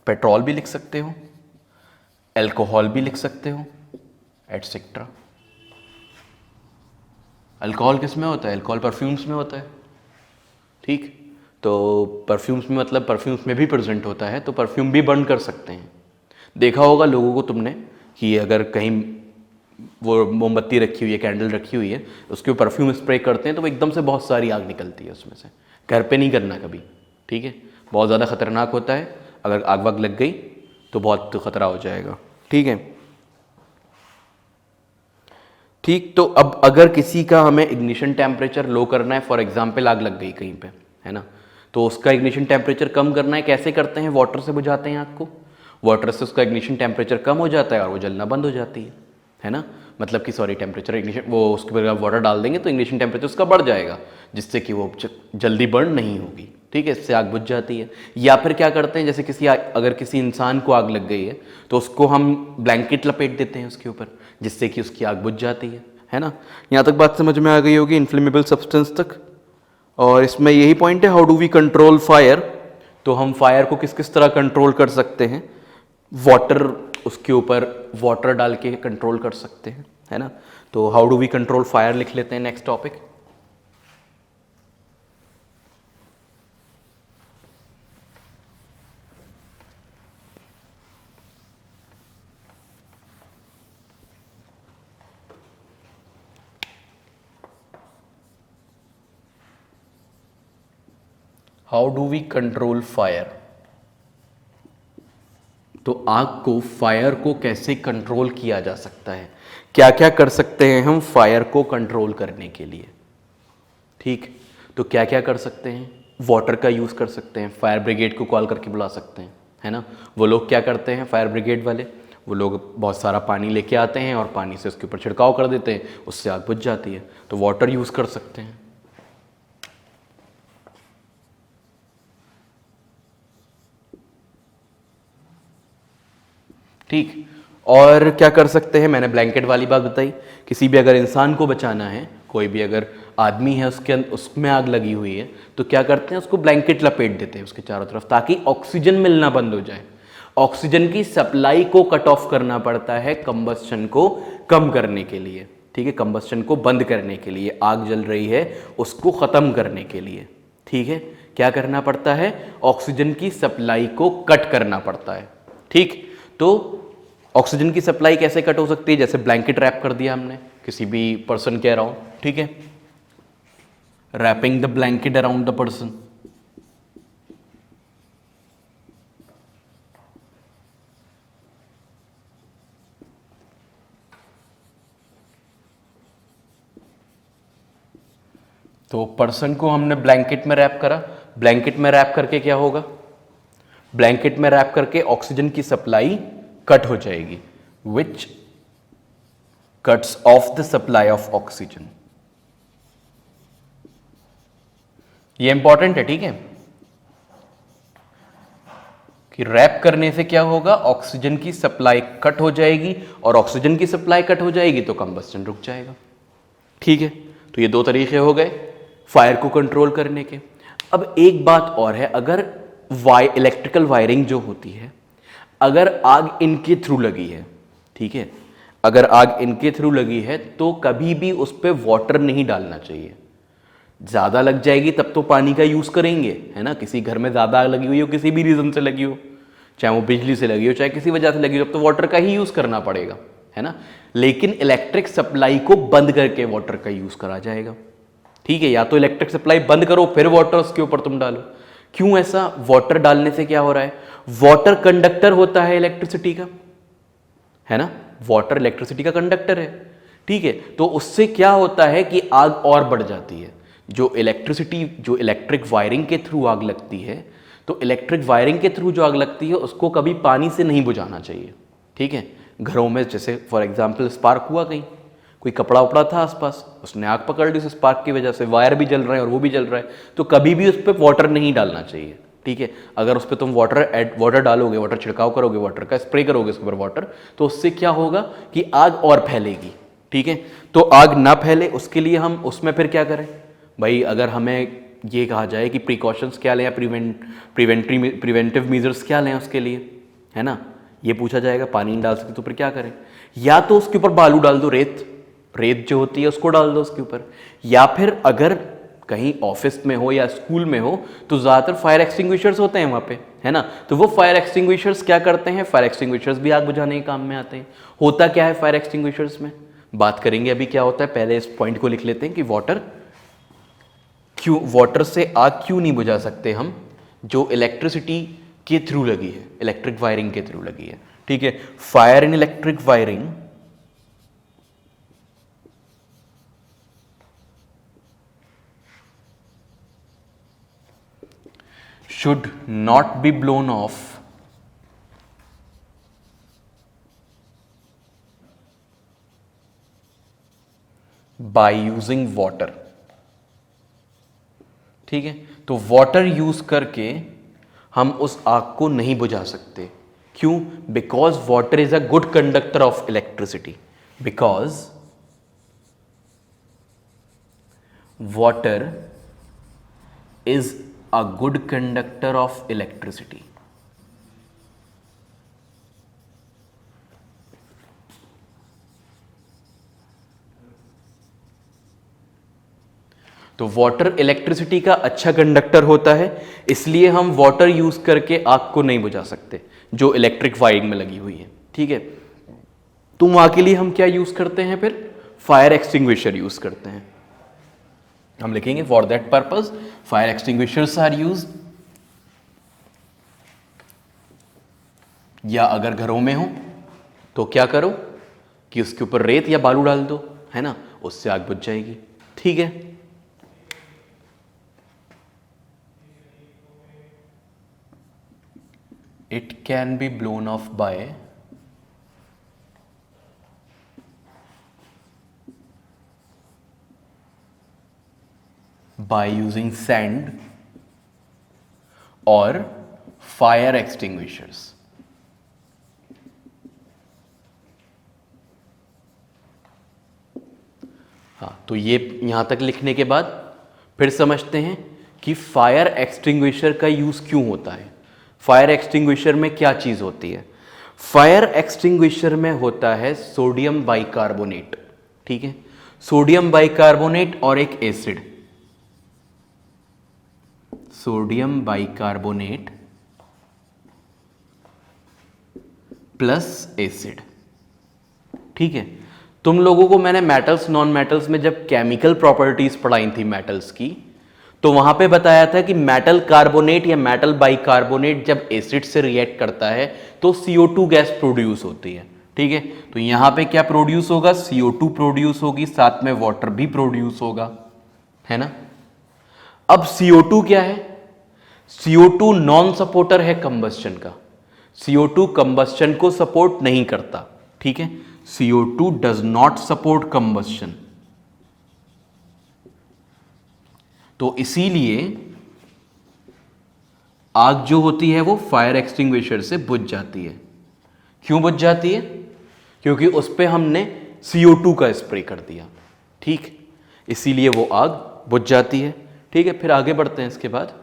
पेट्रोल भी लिख सकते हो, अल्कोहल भी लिख सकते हो, एटसेट्रा। अल्कोहल किस में होता है, अल्कोहल परफ्यूम्स में होता है, ठीक। तो परफ्यूम्स में मतलब परफ्यूम्स में भी प्रेजेंट होता है, तो परफ्यूम भी बर्न कर सकते हैं। देखा होगा लोगों को तुमने कि अगर कहीं वो मोमबत्ती रखी हुई है, कैंडल रखी हुई है, उसके ऊपर परफ्यूम स्प्रे करते हैं तो वो एकदम से बहुत सारी आग निकलती है उसमें से। घर पे नहीं करना कभी, ठीक है, बहुत ज़्यादा खतरनाक होता है। अगर आग वाग लग गई तो बहुत खतरा हो जाएगा, ठीक है। ठीक, तो अब अगर किसी का हमें इग्निशन टेम्परेचर लो करना है, फॉर एग्जांपल आग लग गई कहीं पे, है ना, तो उसका इग्निशन टेम्परेचर कम करना है, कैसे करते हैं, वाटर से बुझाते हैं आग को, वाटर से उसका इग्निशन टेम्परेचर कम हो जाता है और वो जलना बंद हो जाती है ना। मतलब कि सॉरी टेम्परेचर इग्निशन, वो उसके ऊपर वाटर डाल देंगे तो इग्निशन टेम्परेचर उसका बढ़ जाएगा जिससे कि वो जल्दी बर्न नहीं होगी, ठीक है, इससे आग बुझ जाती है। या फिर क्या करते हैं, जैसे अगर किसी इंसान को आग लग गई है तो उसको हम ब्लैंकेट लपेट देते हैं उसके ऊपर जिससे कि उसकी आग बुझ जाती है ना। यहाँ तक बात समझ में आ गई होगी इन्फ्लेमेबल सब्सटेंस तक। और इसमें यही पॉइंट है, how do we control fire. तो हम फायर को किस किस तरह कंट्रोल कर सकते हैं, वाटर, उसके ऊपर वाटर डाल के कंट्रोल कर सकते हैं, है ना। तो how do we control fire लिख लेते हैं next topic. How do we control fire. तो आग को, फायर को कैसे कंट्रोल किया जा सकता है, क्या क्या कर सकते हैं हम फायर को कंट्रोल करने के लिए, ठीक। तो क्या क्या कर सकते हैं, वाटर का यूज़ कर सकते हैं, फायर ब्रिगेड को कॉल करके बुला सकते हैं, है ना। वो लोग क्या करते हैं, फायर ब्रिगेड वाले, वो लोग बहुत सारा पानी लेके आते हैं और पानी से उसके ऊपर छिड़काव कर देते हैं, उससे आग बुझ जाती है। तो वाटर यूज़ कर सकते हैं, ठीक। और क्या कर सकते हैं, मैंने ब्लैंकेट वाली बात बताई, किसी भी अगर इंसान को बचाना है, कोई भी अगर आदमी है उसमें आग लगी हुई है, तो क्या करते हैं, उसको ब्लैंकेट लपेट देते हैं उसके चारों तरफ, ताकि ऑक्सीजन मिलना बंद हो जाए। ऑक्सीजन की सप्लाई को कट ऑफ करना पड़ता है कंबस्शन को कम करने के लिए, ठीक है, कंबस्शन को बंद करने के लिए, आग जल रही है उसको खत्म करने के लिए, ठीक है। क्या करना पड़ता है, ऑक्सीजन की सप्लाई को कट करना पड़ता है, ठीक। तो ऑक्सीजन की सप्लाई कैसे कट हो सकती है, जैसे ब्लैंकेट रैप कर दिया हमने किसी भी पर्सन के अराउंड, ठीक है, wrapping the blanket around the person. तो पर्सन को हमने ब्लैंकेट में रैप करा, ब्लैंकेट में रैप करके क्या होगा, ब्लैंकेट में रैप करके ऑक्सीजन की सप्लाई कट हो जाएगी, विच cuts of the supply of oxygen. ये इंपॉर्टेंट है, ठीक है, कि रैप करने से क्या होगा, ऑक्सीजन की सप्लाई कट हो जाएगी, और ऑक्सीजन की सप्लाई कट हो जाएगी तो कंबस्टन रुक जाएगा, ठीक है। तो ये दो तरीके हो गए फायर को कंट्रोल करने के। अब एक बात और है, अगर इलेक्ट्रिकल वायरिंग जो होती है, अगर आग इनके थ्रू लगी है, ठीक है, अगर आग इनके थ्रू लगी है तो कभी भी उस पर वाटर नहीं डालना चाहिए। ज़्यादा लग जाएगी तब तो पानी का यूज़ करेंगे, है ना, किसी घर में ज़्यादा आग लगी हुई हो, किसी भी रीज़न से लगी हो, चाहे वो बिजली से लगी हो चाहे किसी वजह से लगी हो, तब तो वाटर का ही यूज़ करना पड़ेगा, है ना। लेकिन इलेक्ट्रिक सप्लाई को बंद करके वाटर का यूज़ करा जाएगा, ठीक है। या तो इलेक्ट्रिक सप्लाई बंद करो फिर वाटर उसके ऊपर तुम डालो। क्यों ऐसा, वाटर डालने से क्या हो रहा है, वाटर कंडक्टर होता है इलेक्ट्रिसिटी का, है ना, वाटर इलेक्ट्रिसिटी का कंडक्टर है, ठीक है। तो उससे क्या होता है कि आग और बढ़ जाती है। जो इलेक्ट्रिक वायरिंग के थ्रू आग लगती है, तो इलेक्ट्रिक वायरिंग के थ्रू जो आग लगती है उसको कभी पानी से नहीं बुझाना चाहिए, ठीक है। घरों में जैसे फॉर एग्जांपल स्पार्क हुआ, कहीं कोई कपड़ा उपड़ा था आसपास, उसने आग पकड़ ली, उस स्पार्क की वजह से वायर भी जल रहे हैं और वो भी जल रहा है, तो कभी भी उस पर वाटर नहीं डालना चाहिए, ठीक है। अगर उस पर तुम वाटर डालोगे, वाटर छिड़काव करोगे, वाटर का स्प्रे करोगे उसके ऊपर वाटर, तो उससे क्या होगा कि आग और फैलेगी, ठीक है। तो आग ना फैले उसके लिए हम उसमें फिर क्या करें भाई, अगर हमें ये कहा जाए कि प्रिकॉशंस क्या लें या प्रिवेंटिव मेजर्स क्या लें उसके लिए, है ना, ये पूछा जाएगा, पानी नहीं डाल सकते तो फिर क्या करें, या तो उसके ऊपर बालू डाल दो, रेत जो होती है उसको डाल दो उसके ऊपर, या फिर अगर कहीं ऑफिस में हो या स्कूल में हो तो ज़्यादातर फायर एक्सटिंग्विशर्स होते हैं वहाँ पे, है ना, तो वो फायर एक्सटिंग्विशर्स क्या करते हैं, फायर एक्सटिंग्विशर्स भी आग बुझाने के काम में आते हैं। होता क्या है फायर एक्सटिंग्विशर्स में, बात करेंगे अभी क्या होता है, पहले इस पॉइंट को लिख लेते हैं कि वाटर से आग क्यों नहीं बुझा सकते हम, जो इलेक्ट्रिसिटी के थ्रू लगी है, इलेक्ट्रिक वायरिंग के थ्रू लगी है, ठीक है। Fire in electric wiring should not be blown off by using water, ठीक है। तो वाटर यूज करके हम उस आग को नहीं बुझा सकते, क्यों, because water is a good conductor of electricity, because water is a good conductor of electricity. तो वाटर इलेक्ट्रिसिटी का अच्छा कंडक्टर होता है, इसलिए हम वाटर यूज करके आग को नहीं बुझा सकते जो इलेक्ट्रिक वायरिंग में लगी हुई है, ठीक है। तो वहां के लिए हम क्या यूज करते हैं, फिर फायर एक्सटिंग्विशर यूज करते हैं। हम लिखेंगे for that purpose fire extinguishers are use, या अगर घरों में हो तो क्या करो कि उसके ऊपर रेत या बालू डाल दो, है ना, उससे आग बुझ जाएगी, ठीक है। It can be blown of by using sand or fire extinguishers. हाँ, तो ये यहाँ तक लिखने के बाद फिर समझते हैं कि फायर एक्सटिंग्विशर का यूज़ क्यों होता है। फायर एक्सटिंग्विशर में क्या चीज़ होती है? फायर एक्सटिंग्विशर में होता है सोडियम बाइकार्बोनेट, ठीक है, सोडियम बाइकार्बोनेट और एक acid, sodium bicarbonate plus acid, ठीक है। तुम लोगों को मैंने मेटल्स नॉन मेटल्स में जब केमिकल प्रॉपर्टीज पढ़ाई थी मेटल्स की, तो वहां पे बताया था कि मेटल कार्बोनेट या मेटल बाइकार्बोनेट जब एसिड से रिएक्ट करता है तो CO2 गैस प्रोड्यूस होती है, ठीक है। तो यहां पे क्या प्रोड्यूस होगा? CO2 प्रोड्यूस होगी, साथ में वाटर भी प्रोड्यूस होगा, है ना। अब CO2 क्या है? CO2 नॉन सपोर्टर है कंबस्शन का, CO2 कंबस्शन को सपोर्ट नहीं करता, ठीक है। CO2 does not support combustion, तो इसीलिए आग जो होती है वो फायर एक्सटिंग्विशर से बुझ जाती है। क्यों बुझ जाती है? क्योंकि उस पर हमने CO2 का स्प्रे कर दिया, ठीक, इसीलिए वो आग बुझ जाती है, ठीक है। फिर आगे बढ़ते हैं, इसके बाद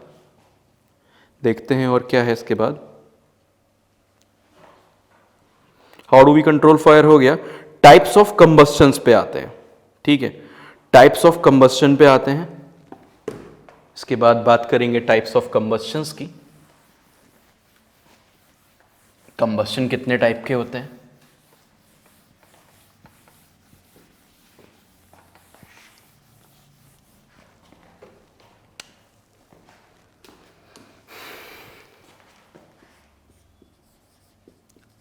देखते हैं और क्या है इसके बाद। How do we control fire हो गया। टाइप्स ऑफ कंबस्शंस पे आते हैं, ठीक है, टाइप्स ऑफ कंबस्शन पे आते हैं। इसके बाद बात करेंगे टाइप्स ऑफ कंबस्शंस की। कंबस्शन कितने टाइप के होते हैं?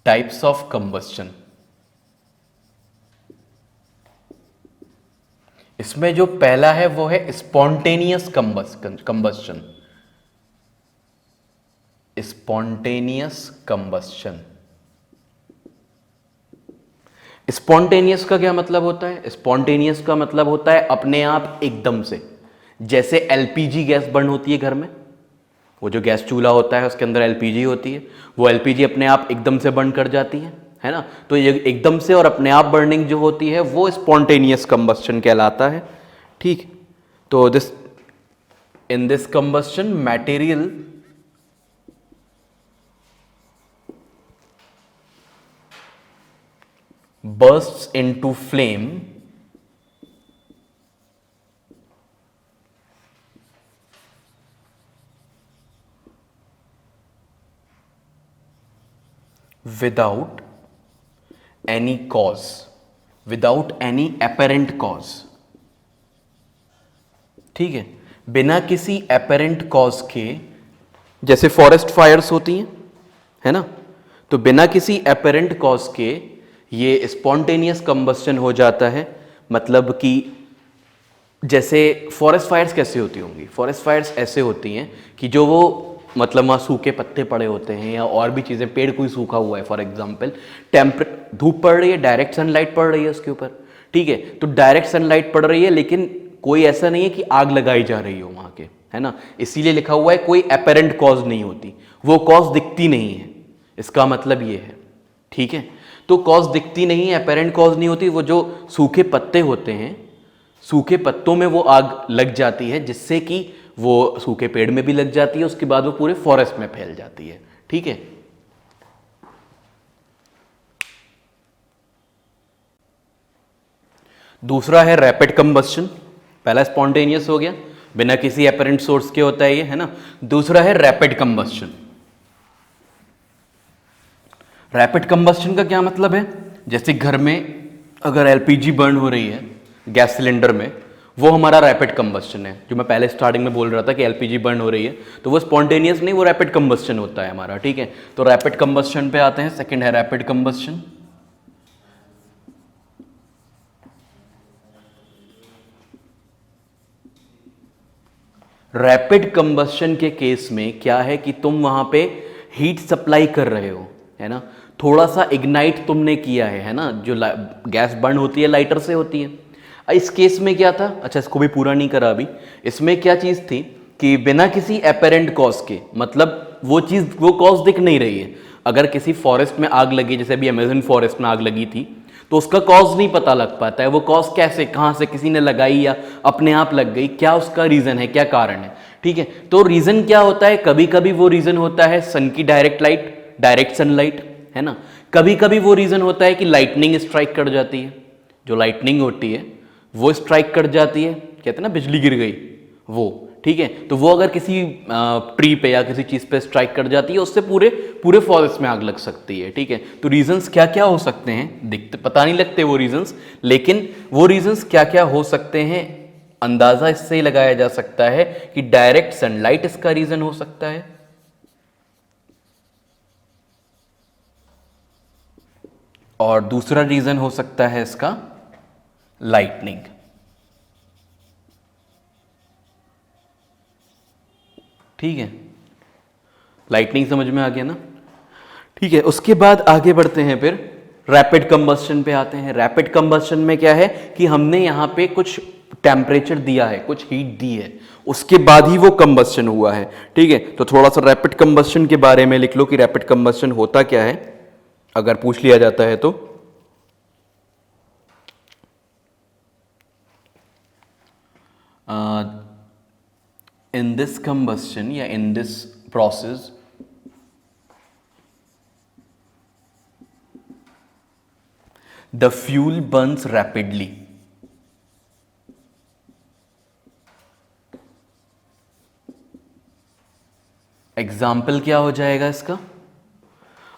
टाइप्स ऑफ कंबस्शन, इसमें जो पहला है वो है spontaneous combustion, spontaneous combustion. Spontaneous का क्या मतलब होता है? स्पॉन्टेनियस का मतलब होता है अपने आप एकदम से, जैसे LPG गैस बर्न होती है घर में, वो जो गैस चूल्हा होता है उसके अंदर LPG होती है, वो LPG अपने आप एकदम से बर्न कर जाती है ना। तो ये एकदम से और अपने आप बर्निंग जो होती है वो स्पॉन्टेनियस कंबस्शन कहलाता है, ठीक। तो in this combustion material bursts into flame without any cause, without any apparent cause, ठीक है, बिना किसी apparent cause के, जैसे फॉरेस्ट फायर्स होती हैं, है ना, तो बिना किसी apparent cause के ये स्पॉन्टेनियस कंबस्शन हो जाता है। मतलब कि जैसे फॉरेस्ट फायर्स कैसे होती होंगी? फॉरेस्ट फायर्स ऐसे होती हैं कि जो वो मतलब वहाँ सूखे पत्ते पड़े होते हैं या और भी चीज़ें, पेड़ कोई सूखा हुआ है फॉर एग्जांपल, धूप पड़ रही है, डायरेक्ट सनलाइट पड़ रही है उसके ऊपर, ठीक है, तो डायरेक्ट सनलाइट पड़ रही है लेकिन कोई ऐसा नहीं है कि आग लगाई जा रही हो वहाँ के, है ना, इसीलिए लिखा हुआ है कोई अपेरेंट कॉज नहीं होती, वो कॉज दिखती नहीं है, इसका मतलब ये है, ठीक है। तो कॉज दिखती नहीं है, अपेरेंट कॉज नहीं होती, वो जो सूखे पत्ते होते हैं, सूखे पत्तों में वो आग लग जाती है जिससे कि वो सूखे पेड़ में भी लग जाती है, उसके बाद वो पूरे फॉरेस्ट में फैल जाती है, ठीक है। दूसरा है रैपिड कंबस्शन, पहला स्पॉन्टेनियस हो गया, बिना किसी अपेरेंट सोर्स के होता है ये, है ना। दूसरा है रैपिड कंबस्शन। रैपिड कंबस्शन का क्या मतलब है? जैसे घर में अगर LPG बर्न हो रही है गैस सिलेंडर में, वो हमारा रैपिड कंबस्शन है। जो मैं पहले स्टार्टिंग में बोल रहा था कि LPG बर्न हो रही है, तो वो स्पॉन्टेनियस नहीं, वो रैपिड कंबस्शन होता है हमारा, ठीक है। तो रैपिड कंबस्शन पे आते हैं, सेकंड है रैपिड कंबस्शन। रैपिड कंबस्शन के केस में क्या है कि तुम वहां पे हीट सप्लाई कर रहे हो, है ना, थोड़ा सा इग्नाइट तुमने किया है ना, जो गैस बर्न होती है लाइटर से होती है। इस केस में क्या था, अच्छा इसको भी पूरा नहीं करा अभी, इसमें क्या चीज़ थी कि बिना किसी अपेरेंट कॉज के, मतलब वो चीज़, वो कॉज दिख नहीं रही है। अगर किसी फॉरेस्ट में आग लगी, जैसे अभी अमेजन फॉरेस्ट में आग लगी थी, तो उसका कॉज नहीं पता लग पाता है, वो कॉज कैसे, कहाँ से, किसी ने लगाई या अपने आप लग गई, क्या उसका रीजन है, क्या कारण है। ठीक है, तो रीजन क्या होता है, कभी कभी वो रीजन होता है सन की डायरेक्ट लाइट, डायरेक्ट सनलाइट, है ना। कभी कभी वो रीजन होता है कि लाइटनिंग स्ट्राइक कर जाती है, जो लाइटनिंग होती है वो स्ट्राइक कर जाती है, कहते हैं ना बिजली गिर गई वो। ठीक है, तो वो अगर किसी ट्री पे या किसी चीज पे स्ट्राइक कर जाती है, उससे पूरे पूरे फॉरेस्ट में आग लग सकती है। ठीक है, तो रीजंस क्या क्या हो सकते हैं, दिखते पता नहीं लगते वो रीजंस, लेकिन वो रीजंस क्या क्या हो सकते हैं अंदाजा इससे ही लगाया जा सकता है कि डायरेक्ट सनलाइट इसका रीजन हो सकता है, और दूसरा रीजन हो सकता है इसका लाइटनिंग। ठीक है, लाइटनिंग समझ में आ गया ना। ठीक है, उसके बाद आगे बढ़ते हैं, फिर रैपिड कंबस्शन पे आते हैं। रैपिड कंबस्शन में क्या है कि हमने यहां पे कुछ टेम्परेचर दिया है, कुछ हीट दी है, उसके बाद ही वो कंबस्शन हुआ है। ठीक है, तो थोड़ा सा रैपिड कंबस्शन के बारे में लिख लो कि रैपिड कंबस्शन होता क्या है, अगर पूछ लिया जाता है तो। इन दिस कंबस्शन या in this process the fuel burns rapidly। Example क्या हो जाएगा इसका,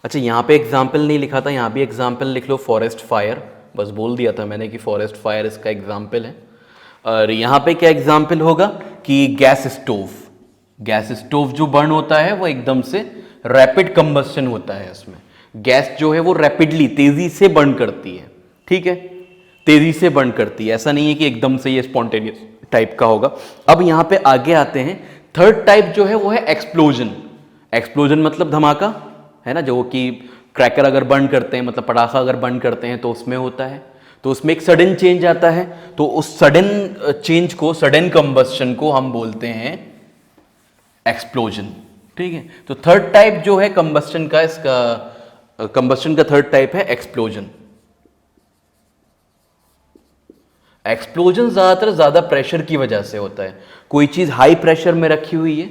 अच्छा यहां पे एग्जाम्पल नहीं लिखा था, यहां भी एग्जाम्पल लिख लो, फॉरेस्ट फायर, बस बोल दिया था मैंने कि फॉरेस्ट फायर इसका एग्जाम्पल है। और यहां पे क्या एग्जाम्पल होगा कि गैस स्टोव, गैस स्टोव जो बर्न होता है वो एकदम से रैपिड कंबस्शन होता है, इसमें गैस जो है वो रैपिडली, तेजी से बर्न करती है। ठीक है, तेजी से बर्न करती है, ऐसा नहीं है कि एकदम से ये स्पॉन्टेनियस टाइप का होगा। अब यहां पे आगे आते हैं, थर्ड टाइप जो है वो है एक्सप्लोजन। एक्सप्लोजन मतलब धमाका, है ना, जो कि क्रैकर अगर बर्न करते हैं, मतलब पटाखा अगर बर्न करते हैं तो उसमें होता है, तो उसमें एक सडन चेंज आता है, तो उस सडन चेंज को, सडन कंबस्शन को हम बोलते हैं एक्सप्लोजन। ठीक है, तो थर्ड टाइप जो है कंबस्शन का, इसका कंबस्शन का थर्ड टाइप है एक्सप्लोजन। एक्सप्लोजन ज्यादातर ज्यादा प्रेशर की वजह से होता है, कोई चीज हाई प्रेशर में रखी हुई है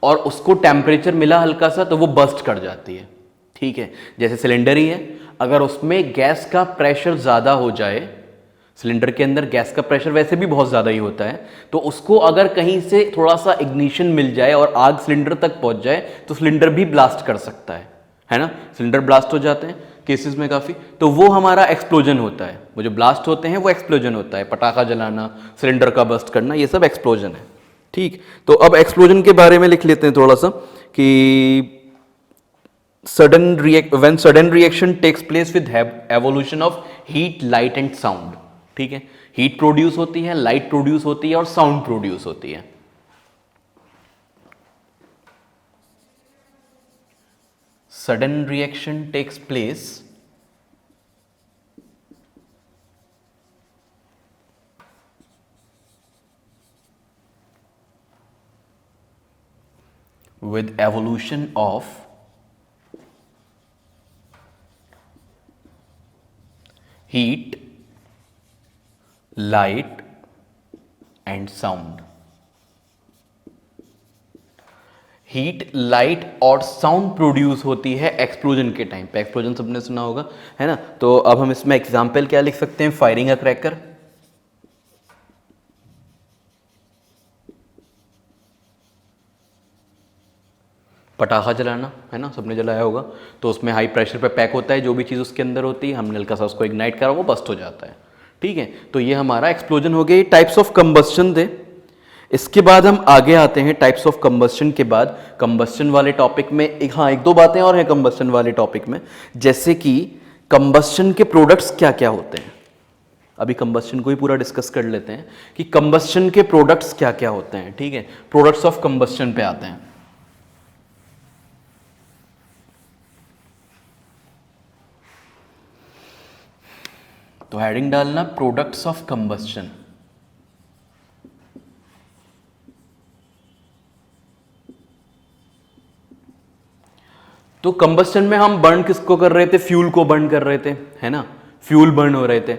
और उसको टेम्परेचर मिला हल्का सा तो वो बस्ट कर जाती है। ठीक है, जैसे सिलेंडर ही है, अगर उसमें गैस का प्रेशर ज्यादा हो जाए, सिलेंडर के अंदर गैस का प्रेशर वैसे भी बहुत ज्यादा ही होता है, तो उसको अगर कहीं से थोड़ा सा इग्निशन मिल जाए और आग सिलेंडर तक पहुंच जाए तो सिलेंडर भी ब्लास्ट कर सकता है ना, सिलेंडर ब्लास्ट हो जाते हैं केसेस में काफी, तो वो हमारा एक्सप्लोजन होता है, वो जो ब्लास्ट होते हैं वो एक्सप्लोजन होता है, पटाखा जलाना, सिलेंडर का बस्ट करना, ये सब एक्सप्लोजन है। ठीक, तो अब एक्सप्लोजन के बारे में लिख लेते हैं थोड़ा सा कि when sudden reaction takes place with evolution of heat, light and sound। ठीक है, हीट प्रोड्यूस होती है, लाइट प्रोड्यूस होती है और साउंड प्रोड्यूस होती है। Sudden reaction takes place with evolution of heat, light and sound। Heat, light और साउंड प्रोड्यूस होती है एक्सप्लोजन के टाइम पे। एक्सप्लोजन सबने सुना होगा, है ना। तो अब हम इसमें एग्जांपल क्या लिख सकते हैं, फायरिंग अ क्रैकर, पटाखा जलाना, है ना, सबने जलाया होगा, तो उसमें हाई प्रेशर पे पैक होता है जो भी चीज़ उसके अंदर होती है, हमने हल्का सा उसको इग्नाइट करा, वो बस्ट हो जाता है। ठीक है, तो ये हमारा एक्सप्लोजन हो गया। टाइप्स ऑफ कंबस्शन थे। इसके बाद हम आगे आते हैं टाइप्स ऑफ कंबस्शन के बाद, कंबस्शन वाले टॉपिक में एक दो बातें और हैं कंबस्शन वाले टॉपिक में, जैसे कि कंबस्शन के प्रोडक्ट्स क्या क्या होते हैं। अभी कंबस्शन को ही पूरा डिस्कस कर लेते हैं कि कंबस्शन के प्रोडक्ट्स क्या क्या होते हैं। ठीक है, प्रोडक्ट्स ऑफ कंबस्शन पे आते हैं। तो हेडिंग डालना प्रोडक्ट्स ऑफ कंबस्शन। तो कंबस्शन में हम बर्न किसको कर रहे थे, फ्यूल को बर्न कर रहे थे, है ना। फ्यूल बर्न हो रहे थे।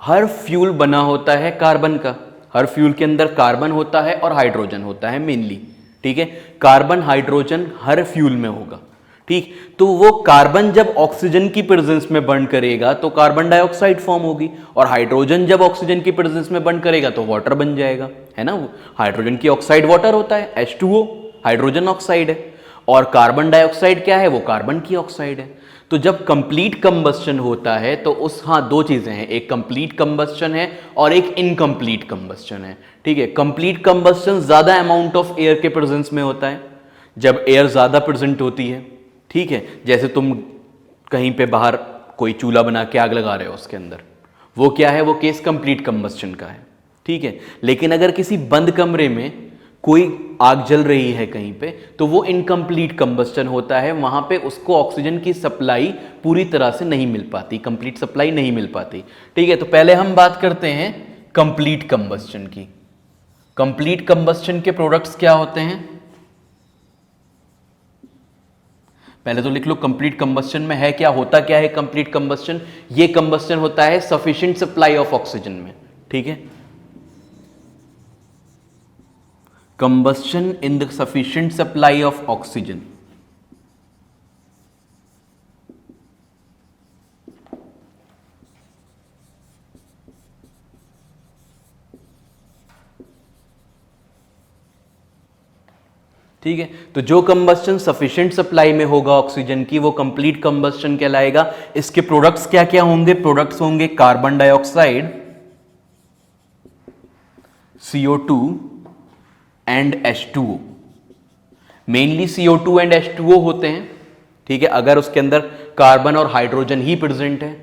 हर फ्यूल बना होता है कार्बन का, हर फ्यूल के अंदर कार्बन होता है और हाइड्रोजन होता है मेनली, ठीक है। कार्बन हाइड्रोजन हर फ्यूल में होगा, ठीक। तो वो कार्बन जब ऑक्सीजन की प्रेजेंस में बर्न करेगा तो कार्बन डाइऑक्साइड फॉर्म होगी, और हाइड्रोजन जब ऑक्सीजन की प्रेजेंस में बर्न करेगा तो वाटर बन जाएगा, है ना। हाइड्रोजन की ऑक्साइड वाटर होता है, H2O हाइड्रोजन ऑक्साइड है, और कार्बन डाइऑक्साइड क्या है, वो कार्बन की ऑक्साइड है। तो जब कंप्लीट कंबस्शन होता है तो उस, हाँ, दो चीजें हैं, एक कंप्लीट कंबस्शन है और एक इनकम्प्लीट कंबस्शन है, ठीक है। कंप्लीट कंबस्शन ज्यादा अमाउंट ऑफ एयर के प्रेजेंस में होता है, जब एयर ज्यादा प्रेजेंट होती है, ठीक है। जैसे तुम कहीं पे बाहर कोई चूल्हा बना के आग लगा रहे हो उसके अंदर, वो क्या है, वो केस कंप्लीट कंबस्शन का है, ठीक है। लेकिन अगर किसी बंद कमरे में कोई आग जल रही है कहीं पे, तो वो इनकम्प्लीट कंबस्टन होता है, वहां पे उसको ऑक्सीजन की सप्लाई पूरी तरह से नहीं मिल पाती, कंप्लीट सप्लाई नहीं मिल पाती, ठीक है। तो पहले हम बात करते हैं कंप्लीट कंबस्टन की। कंप्लीट कंबस्टन के प्रोडक्ट्स क्या होते हैं, पहले तो लिख लो कंप्लीट कंबस्टन में है क्या, होता क्या है कंप्लीट कंबस्टन। ये कंबस्टन होता है सफिशिएंट सप्लाई ऑफ ऑक्सीजन में, ठीक है। Combustion in the sufficient supply of oxygen. ठीक है, तो जो कंबस्टन सफिशिएंट सप्लाई में होगा ऑक्सीजन की, वो कंप्लीट कंबस्टन कहलाएगा। इसके प्रोडक्ट्स क्या क्या होंगे, प्रोडक्ट्स होंगे carbon dioxide, CO2 and H2O। Mainly CO2 and H2O होते हैं, ठीक है, अगर उसके अंदर कार्बन और हाइड्रोजन ही प्रेजेंट है।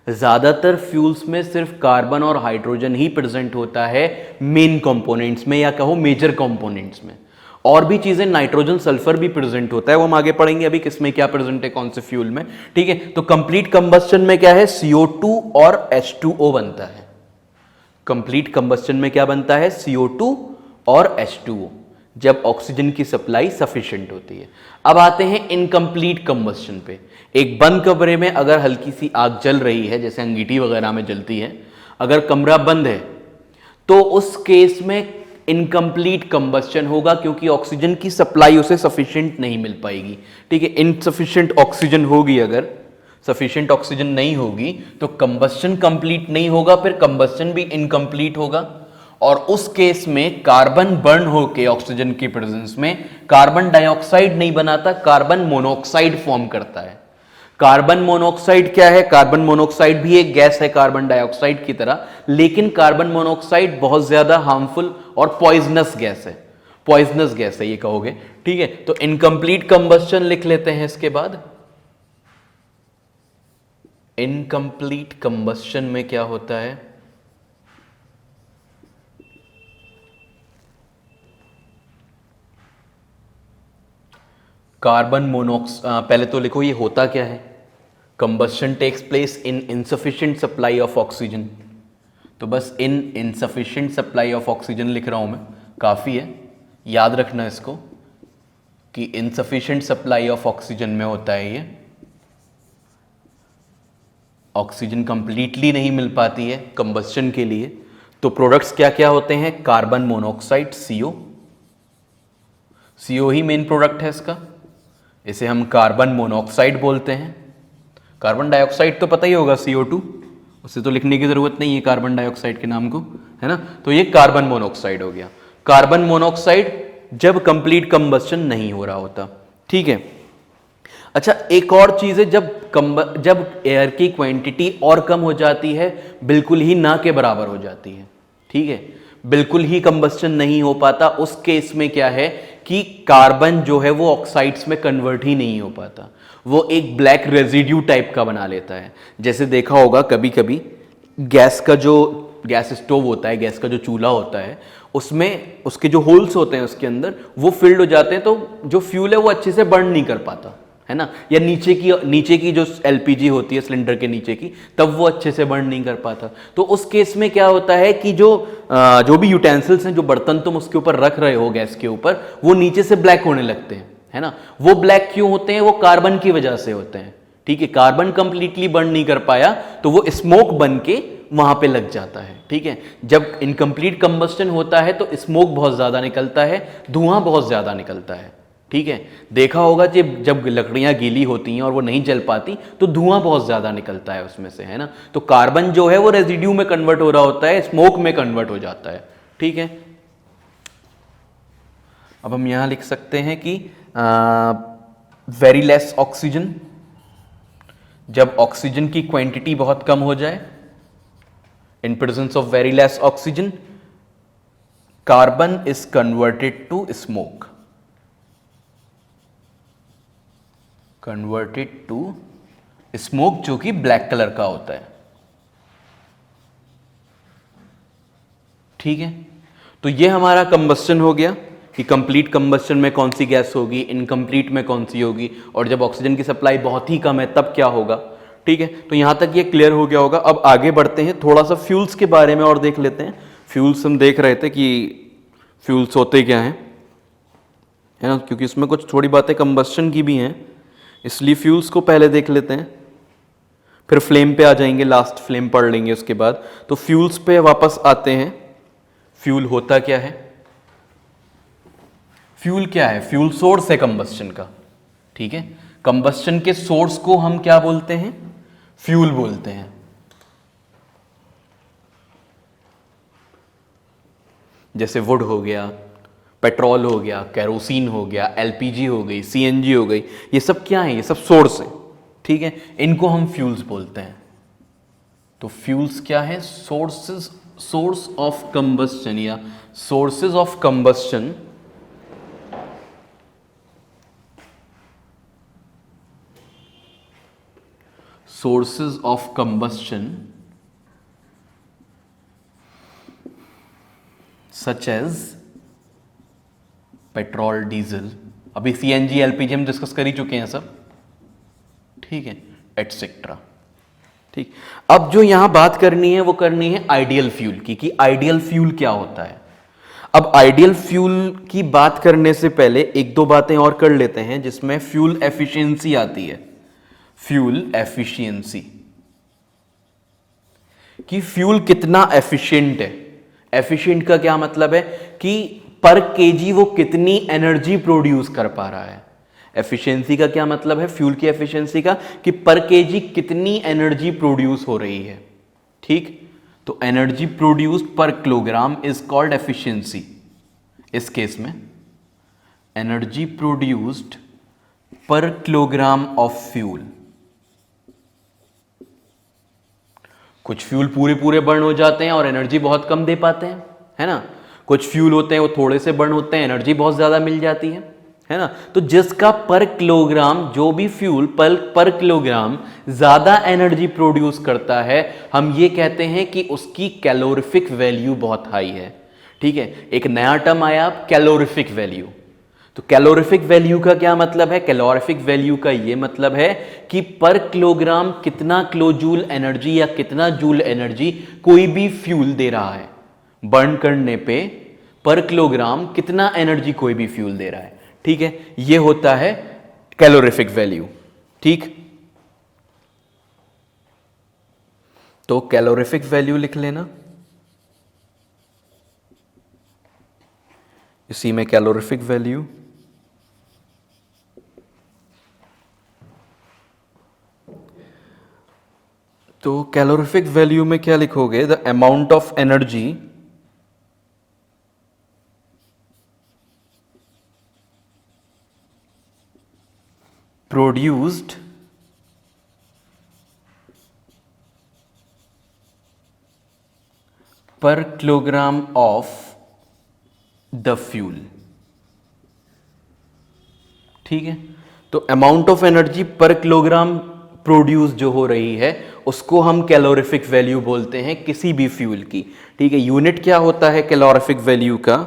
ज्यादातर फ्यूल्स में सिर्फ कार्बन और हाइड्रोजन ही प्रेजेंट होता है मेन कंपोनेंट्स में, या कहो मेजर कंपोनेंट्स में। और भी चीजें, नाइट्रोजन सल्फर भी प्रेजेंट होता है, वो हम आगे पढ़ेंगे अभी किसमें क्या प्रेजेंट है, कौन से फ्यूल में, ठीक है। तो कंप्लीट कंबस्टन में क्या है, CO2 और H2O बनता है। कंप्लीट कंबस्टन में क्या बनता है, CO2 और H2O, जब ऑक्सीजन की सप्लाई सफिशिएंट होती है। अब आते हैं इनकम्प्लीट कंबस्टन पे। एक बंद कमरे में अगर हल्की सी आग जल रही है, जैसे अंगीठी वगैरह में जलती है, अगर कमरा बंद है तो उस केस में इनकम्प्लीट कंबस्टन होगा, क्योंकि ऑक्सीजन की सप्लाई उसे सफिशिएंट नहीं मिल पाएगी, ठीक है। इनसफिशिएंट ऑक्सीजन होगी, अगर सफिशिएंट ऑक्सीजन नहीं होगी तो कंबस्टन कंप्लीट नहीं होगा, फिर कंबस्टन भी इनकम्प्लीट होगा, और उस केस में कार्बन बर्न होके ऑक्सीजन की प्रेजेंस में कार्बन डाइऑक्साइड नहीं बनाता, कार्बन मोनोऑक्साइड फॉर्म करता है। कार्बन मोनोऑक्साइड क्या है, कार्बन मोनोऑक्साइड भी एक गैस है कार्बन डाइऑक्साइड की तरह, लेकिन कार्बन मोनोऑक्साइड बहुत ज्यादा हार्मफुल और पॉइजनस गैस है, पॉइजनस गैस है ये कहोगे, ठीक है। तो इनकम्प्लीट कंबस्टन लिख लेते हैं इसके बाद। इनकम्प्लीट कंबस्टन में क्या होता है, कार्बन मोनोऑक्साइड, पहले तो लिखो ये होता क्या है, combustion takes place in insufficient supply of oxygen. तो बस in insufficient supply of oxygen लिख रहा हूं मैं, काफी है, याद रखना इसको कि इनसफिशिएंट सप्लाई ऑफ ऑक्सीजन में होता है ये, ऑक्सीजन कंप्लीटली नहीं मिल पाती है कंबस्टन के लिए। तो प्रोडक्ट्स क्या क्या होते हैं, कार्बन मोनोऑक्साइड CO ही मेन प्रोडक्ट है इसका, इसे हम कार्बन मोनोऑक्साइड बोलते हैं। कार्बन डाइऑक्साइड तो पता ही होगा, CO2, उसे तो लिखने की जरूरत नहीं है कार्बन डाइऑक्साइड के नाम को, है ना। तो ये कार्बन मोनोऑक्साइड हो गया। कार्बन मोनोऑक्साइड जब कंप्लीट कंबस्टन नहीं हो रहा होता, ठीक है। अच्छा, एक और चीज है, जब एयर की क्वांटिटी और कम हो जाती है, बिल्कुल ही ना के बराबर हो जाती है, ठीक है, बिल्कुल ही कंबस्टन नहीं हो पाता, उस केस में क्या है कि कार्बन जो है वो ऑक्साइड्स में कन्वर्ट ही नहीं हो पाता, वो एक ब्लैक रेजिड्यू टाइप का बना लेता है। जैसे देखा होगा कभी कभी गैस का जो गैस स्टोव होता है, गैस का जो चूल्हा होता है, उसमें उसके जो होल्स होते हैं उसके अंदर वो फिल्ड हो जाते हैं, तो जो फ्यूल है वो अच्छे से बर्न नहीं कर पाता, है ना। या नीचे की जो LPG होती है सिलेंडर के नीचे की, तब वो अच्छे से बर्न नहीं कर पाता। तो उस केस में क्या होता है कि जो भी यूटेंसिल्स हैं, जो बर्तन तुम उसके ऊपर रख रहे हो गैस के ऊपर, वो नीचे से ब्लैक होने लगते हैं, है ना। वो ब्लैक क्यों होते हैं, वो कार्बन की वजह से होते हैं, ठीक है, कार्बन कंप्लीटली बर्न नहीं कर पाया तो वो स्मोक बन के वहां पे लग जाता है। ठीक है, जब इनकम्प्लीट कंबस्टन होता है तो स्मोक बहुत ज्यादा निकलता है, धुआं बहुत ज्यादा निकलता है। ठीक है, देखा होगा कि जब लकड़ियां गीली होती हैं और वो नहीं जल पाती तो धुआं बहुत ज्यादा निकलता है उसमें से, है ना। तो कार्बन जो है वो रेजिड्यू में कन्वर्ट हो रहा होता है, स्मोक में कन्वर्ट हो जाता है। ठीक है, अब हम यहां लिख सकते हैं कि वेरी लेस ऑक्सीजन, जब ऑक्सीजन की क्वांटिटी बहुत कम हो जाए, in presence of very less oxygen carbon is converted to smoke, converted to smoke, जो कि ब्लैक कलर का होता है। ठीक है, तो ये हमारा कंबस्टन हो गया कि कंप्लीट कंबस्टन में कौन सी गैस होगी, इनकम्प्लीट में कौन सी होगी, और जब ऑक्सीजन की सप्लाई बहुत ही कम है तब क्या होगा। ठीक है, तो यहां तक ये क्लियर हो गया होगा। अब आगे बढ़ते हैं, थोड़ा सा फ्यूल्स के बारे में और देख लेते हैं। फ्यूल्स हम देख रहे थे कि फ्यूल्स होते क्या हैं, है ना, क्योंकि इसमें कुछ थोड़ी बातें कंबस्टन की भी हैं, इसलिए फ्यूल्स को पहले देख लेते हैं, फिर फ्लेम पे आ जाएंगे, लास्ट फ्लेम पढ़ लेंगे उसके बाद। तो फ्यूल्स पे वापस आते हैं। फ्यूल होता क्या है, फ्यूल क्या है, फ्यूल सोर्स है कंबस्टन का। ठीक है, कंबस्टन के सोर्स को हम क्या बोलते हैं, फ्यूल बोलते हैं। जैसे वुड हो गया, पेट्रोल हो गया, केरोसिन हो गया, एलपीजी हो गई, सीएनजी हो गई, ये सब क्या है, ये सब सोर्स है। ठीक है, इनको हम फ्यूल्स बोलते हैं। तो फ्यूल्स क्या है, सोर्सेस, सोर्स ऑफ कंबस्टन या sources of combustion, sources of combustion such as petrol, diesel, अभी सीएनजी, एलपीजी हम डिस्कस कर ही चुके हैं सब। ठीक है, एटसेट्रा। ठीक, अब जो यहां बात करनी है वो करनी है आइडियल फ्यूल की, कि आइडियल फ्यूल क्या होता है। अब आइडियल फ्यूल की बात करने से पहले एक दो बातें और कर लेते हैं, जिसमें फ्यूल एफिशिएंसी आती है। फ्यूल एफिशिएंसी, कि फ्यूल कितना एफिशिएंट है। एफिशिएंट का क्या मतलब है कि पर केजी वो कितनी एनर्जी प्रोड्यूस कर पा रहा है। एफिशिएंसी का क्या मतलब है, फ्यूल की एफिशिएंसी का, कि पर केजी कितनी एनर्जी प्रोड्यूस हो रही है। ठीक, तो एनर्जी प्रोड्यूस्ड पर किलोग्राम इज कॉल्ड एफिशिएंसी। इस केस में एनर्जी प्रोड्यूस्ड पर किलोग्राम ऑफ फ्यूल, कुछ फ्यूल पूरे पूरे बर्न हो जाते हैं और एनर्जी बहुत कम दे पाते हैं, है ना। कुछ फ्यूल होते हैं वो थोड़े से बर्न होते हैं, एनर्जी बहुत ज्यादा मिल जाती है ना। तो जिसका पर किलोग्राम, जो भी फ्यूल पर किलोग्राम ज्यादा एनर्जी प्रोड्यूस करता है, हम ये कहते हैं कि उसकी कैलोरीफिक वैल्यू बहुत हाई है। ठीक है, एक नया टर्म आया, कैलोरीफिक वैल्यू। तो कैलोरीफिक वैल्यू का क्या मतलब है, कैलोरीफिक वैल्यू का ये मतलब है कि पर किलोग्राम कितना किलोजूल एनर्जी या कितना जूल एनर्जी कोई भी फ्यूल दे रहा है, बर्न करने पे पर किलोग्राम कितना एनर्जी कोई भी फ्यूल दे रहा है। ठीक है, ये होता है कैलोरीफिक वैल्यू। ठीक, तो कैलोरीफिक वैल्यू लिख लेना, इसी में कैलोरीफिक वैल्यू। तो कैलोरीफिक वैल्यू में क्या लिखोगे, the amount of energy produced पर किलोग्राम ऑफ द फ्यूल। ठीक है, तो अमाउंट ऑफ एनर्जी पर किलोग्राम प्रोड्यूस जो हो रही है उसको हम कैलोरीफिक वैल्यू बोलते हैं किसी भी फ्यूल की। ठीक है, यूनिट क्या होता है कैलोरीफिक वैल्यू का,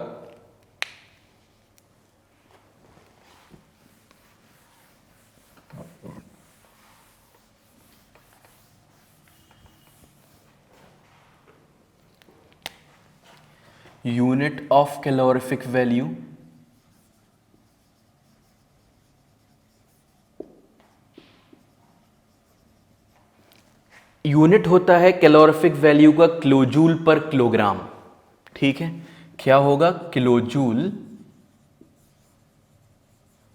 unit of calorific value unit होता है कैलोरीफिक वैल्यू का किलोजूल पर किलोग्राम, ठीक है। क्या होगा? किलोजूल,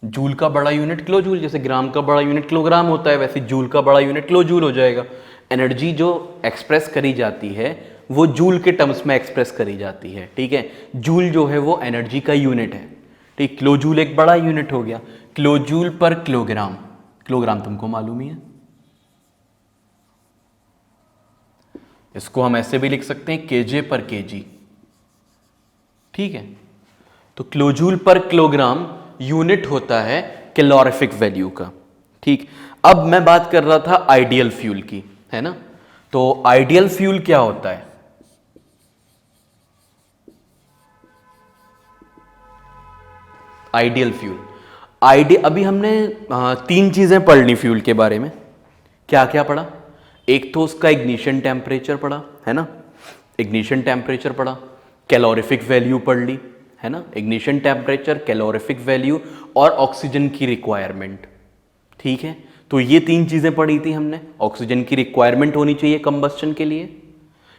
जूल का बड़ा यूनिट किलोजूल, जैसे ग्राम का बड़ा यूनिट किलोग्राम होता है वैसे जूल का बड़ा यूनिट किलोजूल हो जाएगा। एनर्जी जो एक्सप्रेस करी जाती है वो जूल के टर्म्स में एक्सप्रेस करी जाती है, ठीक है। जूल जो है वो एनर्जी का यूनिट है, ठीक। किलोजूल एक बड़ा यूनिट हो गया। किलोजूल पर किलोग्राम, किलोग्राम तुमको मालूम ही है, इसको हम ऐसे भी लिख सकते हैं केजे पर केजी, ठीक है। तो किलोजूल पर किलोग्राम यूनिट होता है कैलोरीफिक वैल्यू का, ठीक। अब मैं बात कर रहा था आइडियल फ्यूल की, है ना। तो आइडियल फ्यूल क्या होता है? आइडियल फ्यूल, अभी हमने 3 चीजें पढ़ ली फ्यूल के बारे में। क्या क्या पढ़ा? एक तो उसका इग्निशन टेम्परेचर पढ़ा, है ना, इग्निशन टेम्परेचर पढ़ा। कैलोरीफिक वैल्यू पढ़ ली, है ना, इग्निशन टेम्परेचर, कैलोरीफिक वैल्यू और ऑक्सीजन की रिक्वायरमेंट, ठीक है। तो ये 3 चीजें पढ़ी थी हमने। ऑक्सीजन की रिक्वायरमेंट होनी चाहिए कंबस्टन के लिए,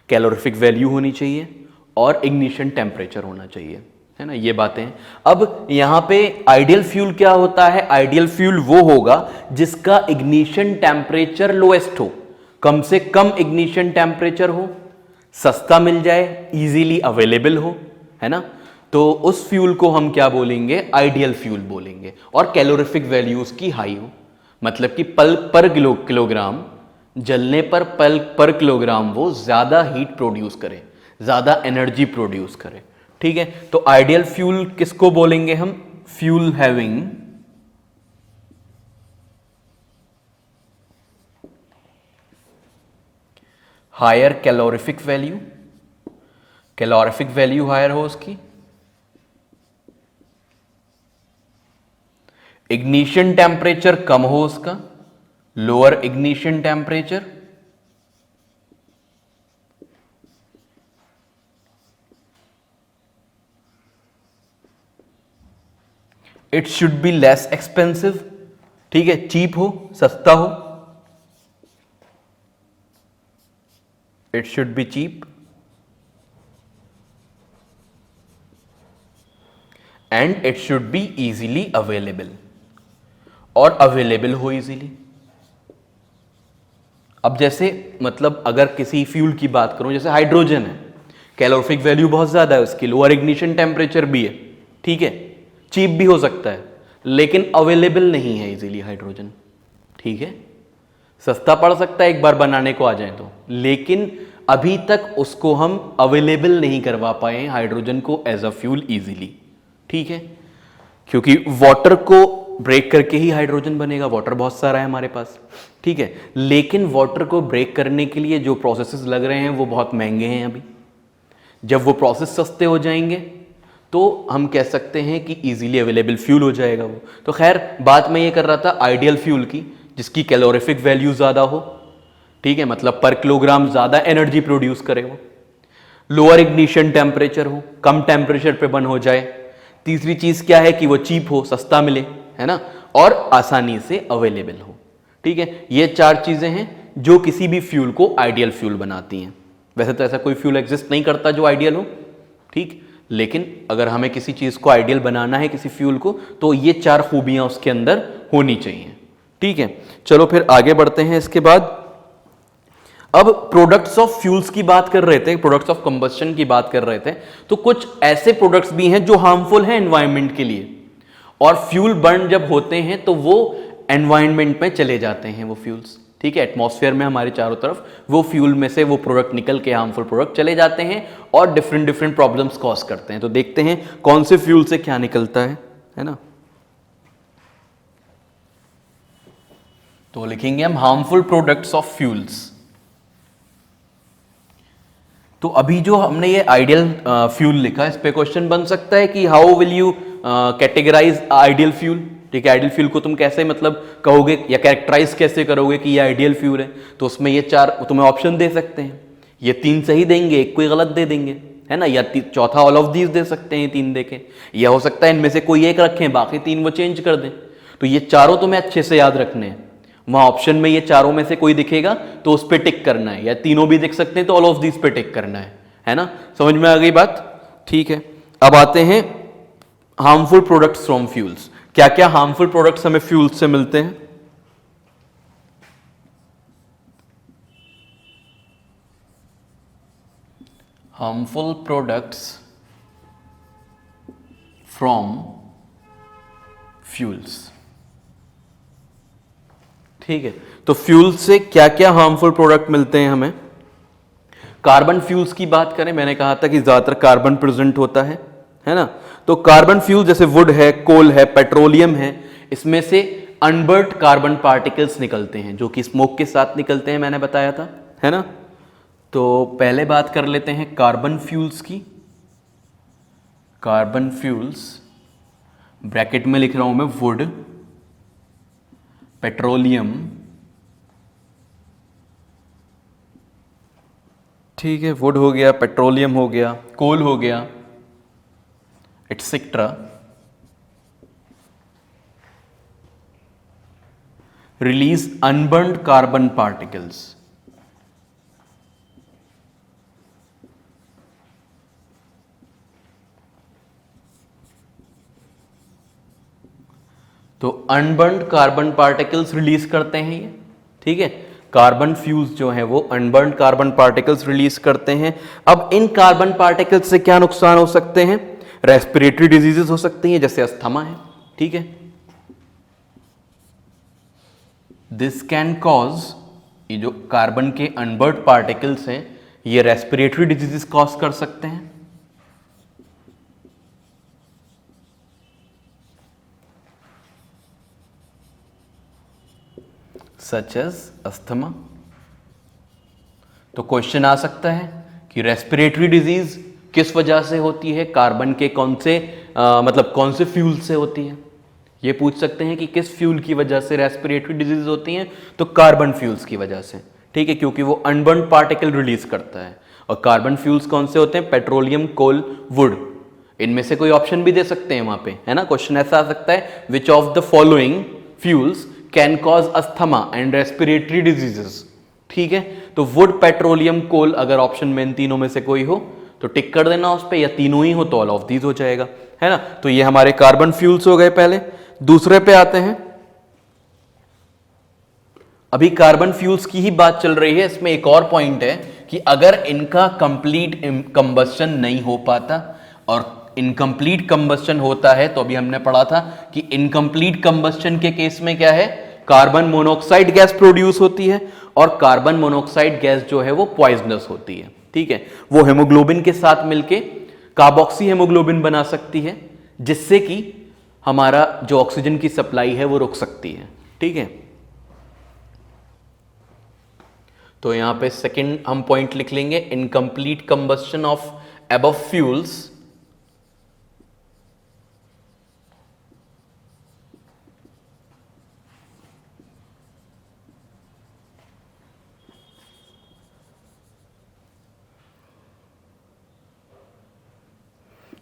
कैलोरीफिक वैल्यू होनी चाहिए और इग्निशन टेम्परेचर होना चाहिए, है ना, ये बातें। अब यहां पे आइडियल फ्यूल क्या होता है? आइडियल फ्यूल वो होगा जिसका इग्निशन टेम्परेचर लोएस्ट हो, कम से कम इग्निशन टेम्परेचर हो, सस्ता मिल जाए, इजीली अवेलेबल हो, है ना। तो उस फ्यूल को हम क्या बोलेंगे? आइडियल फ्यूल बोलेंगे। और कैलोरीफिक वैल्यू उसकी हाई हो, मतलब कि पल पर किलोग्राम जलने पर पल पर किलोग्राम वो ज्यादा हीट प्रोड्यूस करे, ज्यादा एनर्जी प्रोड्यूस करे, ठीक है। तो आइडियल फ्यूल किसको बोलेंगे हम? Fuel having higher calorific value, calorific value higher हो उसकी, इग्निशन टेम्परेचर कम हो उसका, lower ignition temperature, it should be less expensive, ठीक है, चीप हो, सस्ता हो, it should be cheap and it should be easily available, और अवेलेबल हो इजीली। अब जैसे मतलब अगर किसी फ्यूल की बात करूं, जैसे हाइड्रोजन है, कैलोरीफिक वैल्यू बहुत ज्यादा है उसकी, लोअर इग्निशन टेम्परेचर भी है, ठीक है, चीप भी हो सकता है, लेकिन अवेलेबल नहीं है इजीली हाइड्रोजन, ठीक है। सस्ता पड़ सकता है एक बार बनाने को आ जाए तो, लेकिन अभी तक उसको हम अवेलेबल नहीं करवा पाए हैं हाइड्रोजन को एज अ फ्यूल इजीली, ठीक है। क्योंकि वाटर को ब्रेक करके ही हाइड्रोजन बनेगा, वाटर बहुत सारा है हमारे पास, ठीक है। लेकिन वाटर को ब्रेक करने के लिए जो प्रोसेसेस लग रहे हैं वो बहुत महंगे हैं अभी। जब वो प्रोसेस सस्ते हो जाएंगे तो हम कह सकते हैं कि इजीली अवेलेबल फ्यूल हो जाएगा वो। तो खैर बात मैं ये कर रहा था आइडियल फ्यूल की, जिसकी कैलोरीफिक वैल्यू ज़्यादा हो, ठीक है, मतलब पर किलोग्राम ज़्यादा एनर्जी प्रोड्यूस करे वो, लोअर इग्निशन टेम्परेचर हो, कम टेम्परेचर पे बर्न हो जाए। तीसरी चीज़ क्या है कि वो चीप हो, सस्ता मिले, है ना, और आसानी से अवेलेबल हो, ठीक है। ये 4 चीज़ें हैं जो किसी भी फ्यूल को आइडियल फ्यूल बनाती हैं। वैसे तो ऐसा कोई फ्यूल एग्जिस्ट नहीं करता जो आइडियल हो, ठीक, लेकिन अगर हमें किसी चीज़ को आइडियल बनाना है, किसी फ्यूल को, तो ये 4 खूबियां उसके अंदर होनी चाहिए, ठीक है। चलो फिर आगे बढ़ते हैं। इसके बाद अब प्रोडक्ट्स ऑफ फ्यूल्स की बात कर रहे थे, प्रोडक्ट्स ऑफ कंबस्शन की बात कर रहे थे, तो कुछ ऐसे प्रोडक्ट्स भी हैं जो हार्मफुल हैं एनवायरनमेंट के लिए, और फ्यूल बर्न जब होते हैं तो वो एनवायरनमेंट में चले जाते हैं वो फ्यूल्स, ठीक है। एटमॉस्फेयर में हमारे चारों तरफ वो फ्यूल में से वो प्रोडक्ट निकल के हार्मफुल प्रोडक्ट चले जाते हैं और डिफरेंट डिफरेंट प्रॉब्लम्स कॉज करते हैं। तो देखते हैं कौन से फ्यूल से क्या निकलता है ना। तो लिखेंगे हम हार्मफुल प्रोडक्ट्स ऑफ फ्यूल्स। तो अभी जो हमने ये आइडियल फ्यूल लिखा, इस पे क्वेश्चन बन सकता है कि how will you categorize ideal fuel, ठीक है। आइडियल फ्यूल को तुम कैसे मतलब कहोगे या कैरेक्टराइज कैसे करोगे कि ये आइडियल फ्यूल है? तो उसमें ये 4 तुम्हें ऑप्शन दे सकते हैं, ये 3 सही देंगे, एक कोई गलत दे देंगे, है ना, या चौथा ऑल ऑफ दीज दे सकते हैं 3 देके, या हो सकता है इनमें से कोई एक रखें बाकी 3 वो चेंज कर दें। तो ये चारों तुम्हें अच्छे से याद रखने हैं, वहां ऑप्शन में ये चारों में से कोई दिखेगा तो उस पर टिक करना है, या तीनों भी दिख सकते हैं तो ऑल ऑफ दीज पे टिक करना है ना। समझ में आ गई बात? ठीक है, अब आते हैं हार्मफुल प्रोडक्ट्स फ्रॉम फ्यूल्स। क्या क्या हार्मफुल प्रोडक्ट्स हमें फ्यूल्स से मिलते हैं? Harmful products from fuels. ठीक है, तो फ्यूल से क्या क्या हार्मफुल प्रोडक्ट मिलते हैं हमें? कार्बन फ्यूल्स की बात करें, मैंने कहा था कि ज्यादातर कार्बन प्रेजेंट होता है ना। तो कार्बन फ्यूल जैसे वुड है, कोल है, पेट्रोलियम है, इसमें से अनबर्ट कार्बन पार्टिकल्स निकलते हैं जो कि स्मोक के साथ निकलते हैं, मैंने बताया था, है ना। तो पहले बात कर लेते हैं कार्बन फ्यूल्स की। कार्बन फ्यूल्स, ब्रैकेट में लिख रहा हूं मैं, वुड, पेट्रोलियम, ठीक है, वुड हो गया, पेट्रोलियम हो गया, कोल हो गया, etcetera, release unburned carbon particles. तो अनबर्न्ड कार्बन पार्टिकल्स रिलीज करते हैं ये, ठीक है। कार्बन फ्यूल्स जो है वो अनबर्न्ड कार्बन पार्टिकल्स रिलीज करते हैं। अब इन कार्बन पार्टिकल्स से क्या नुकसान हो सकते हैं? रेस्पिरेटरी डिजीजेस हो सकती हैं, जैसे अस्थमा है, ठीक है। दिस कैन कॉज, ये जो कार्बन के अनबर्न्ड पार्टिकल्स हैं ये रेस्पिरेटरी डिजीजेस कॉज कर सकते हैं, सच एज अस्थमा। तो क्वेश्चन आ सकता है कि रेस्पिरेटरी डिजीज किस वजह से होती है, कार्बन के कौन से मतलब कौन से फ्यूल से होती है। ये पूछ सकते हैं कि किस फ्यूल की वजह से रेस्पिरेटरी डिजीज होती हैं, तो कार्बन फ्यूल्स की वजह से, ठीक है, क्योंकि वो अनबर्न्ड पार्टिकल रिलीज करता है। और कार्बन फ्यूल्स कौन से होते हैं? Petroleum, coal, wood. इनमें से कोई ऑप्शन भी दे सकते हैं वहां पे, है ना। क्वेश्चन ऐसा आ सकता है, विच of the following fuels can cause asthma and respiratory diseases, ठीक है। तो वुड, पेट्रोलियम, कोल, अगर ऑप्शन में इन तीनों में से कोई हो तो टिक कर देना उस पे, या तीनों ही हो तो ऑल ऑफ दीज हो जाएगा, है ना। तो ये हमारे कार्बन फ्यूल्स हो गए पहले। दूसरे पे आते हैं, अभी कार्बन फ्यूल्स की ही बात चल रही है, इसमें एक और पॉइंट है कि अगर इनका कंप्लीट कंबस्शन नहीं हो पाता और इनकम्प्लीट कंबस्शन होता है, तो अभी हमने पढ़ा था कि इनकम्प्लीट कंबस्शन के केस में क्या है, कार्बन मोनोऑक्साइड गैस प्रोड्यूस होती है, और कार्बन मोनोऑक्साइड गैस जो है वो पॉइजनस होती है, ठीक है। वो हेमोग्लोबिन के साथ मिलके कार्बोक्सी हेमोग्लोबिन बना सकती है, जिससे कि हमारा जो ऑक्सीजन की सप्लाई है वो रुक सकती है, ठीक है। तो यहां पे सेकंड हम पॉइंट लिख लेंगे, incomplete combustion of above fuels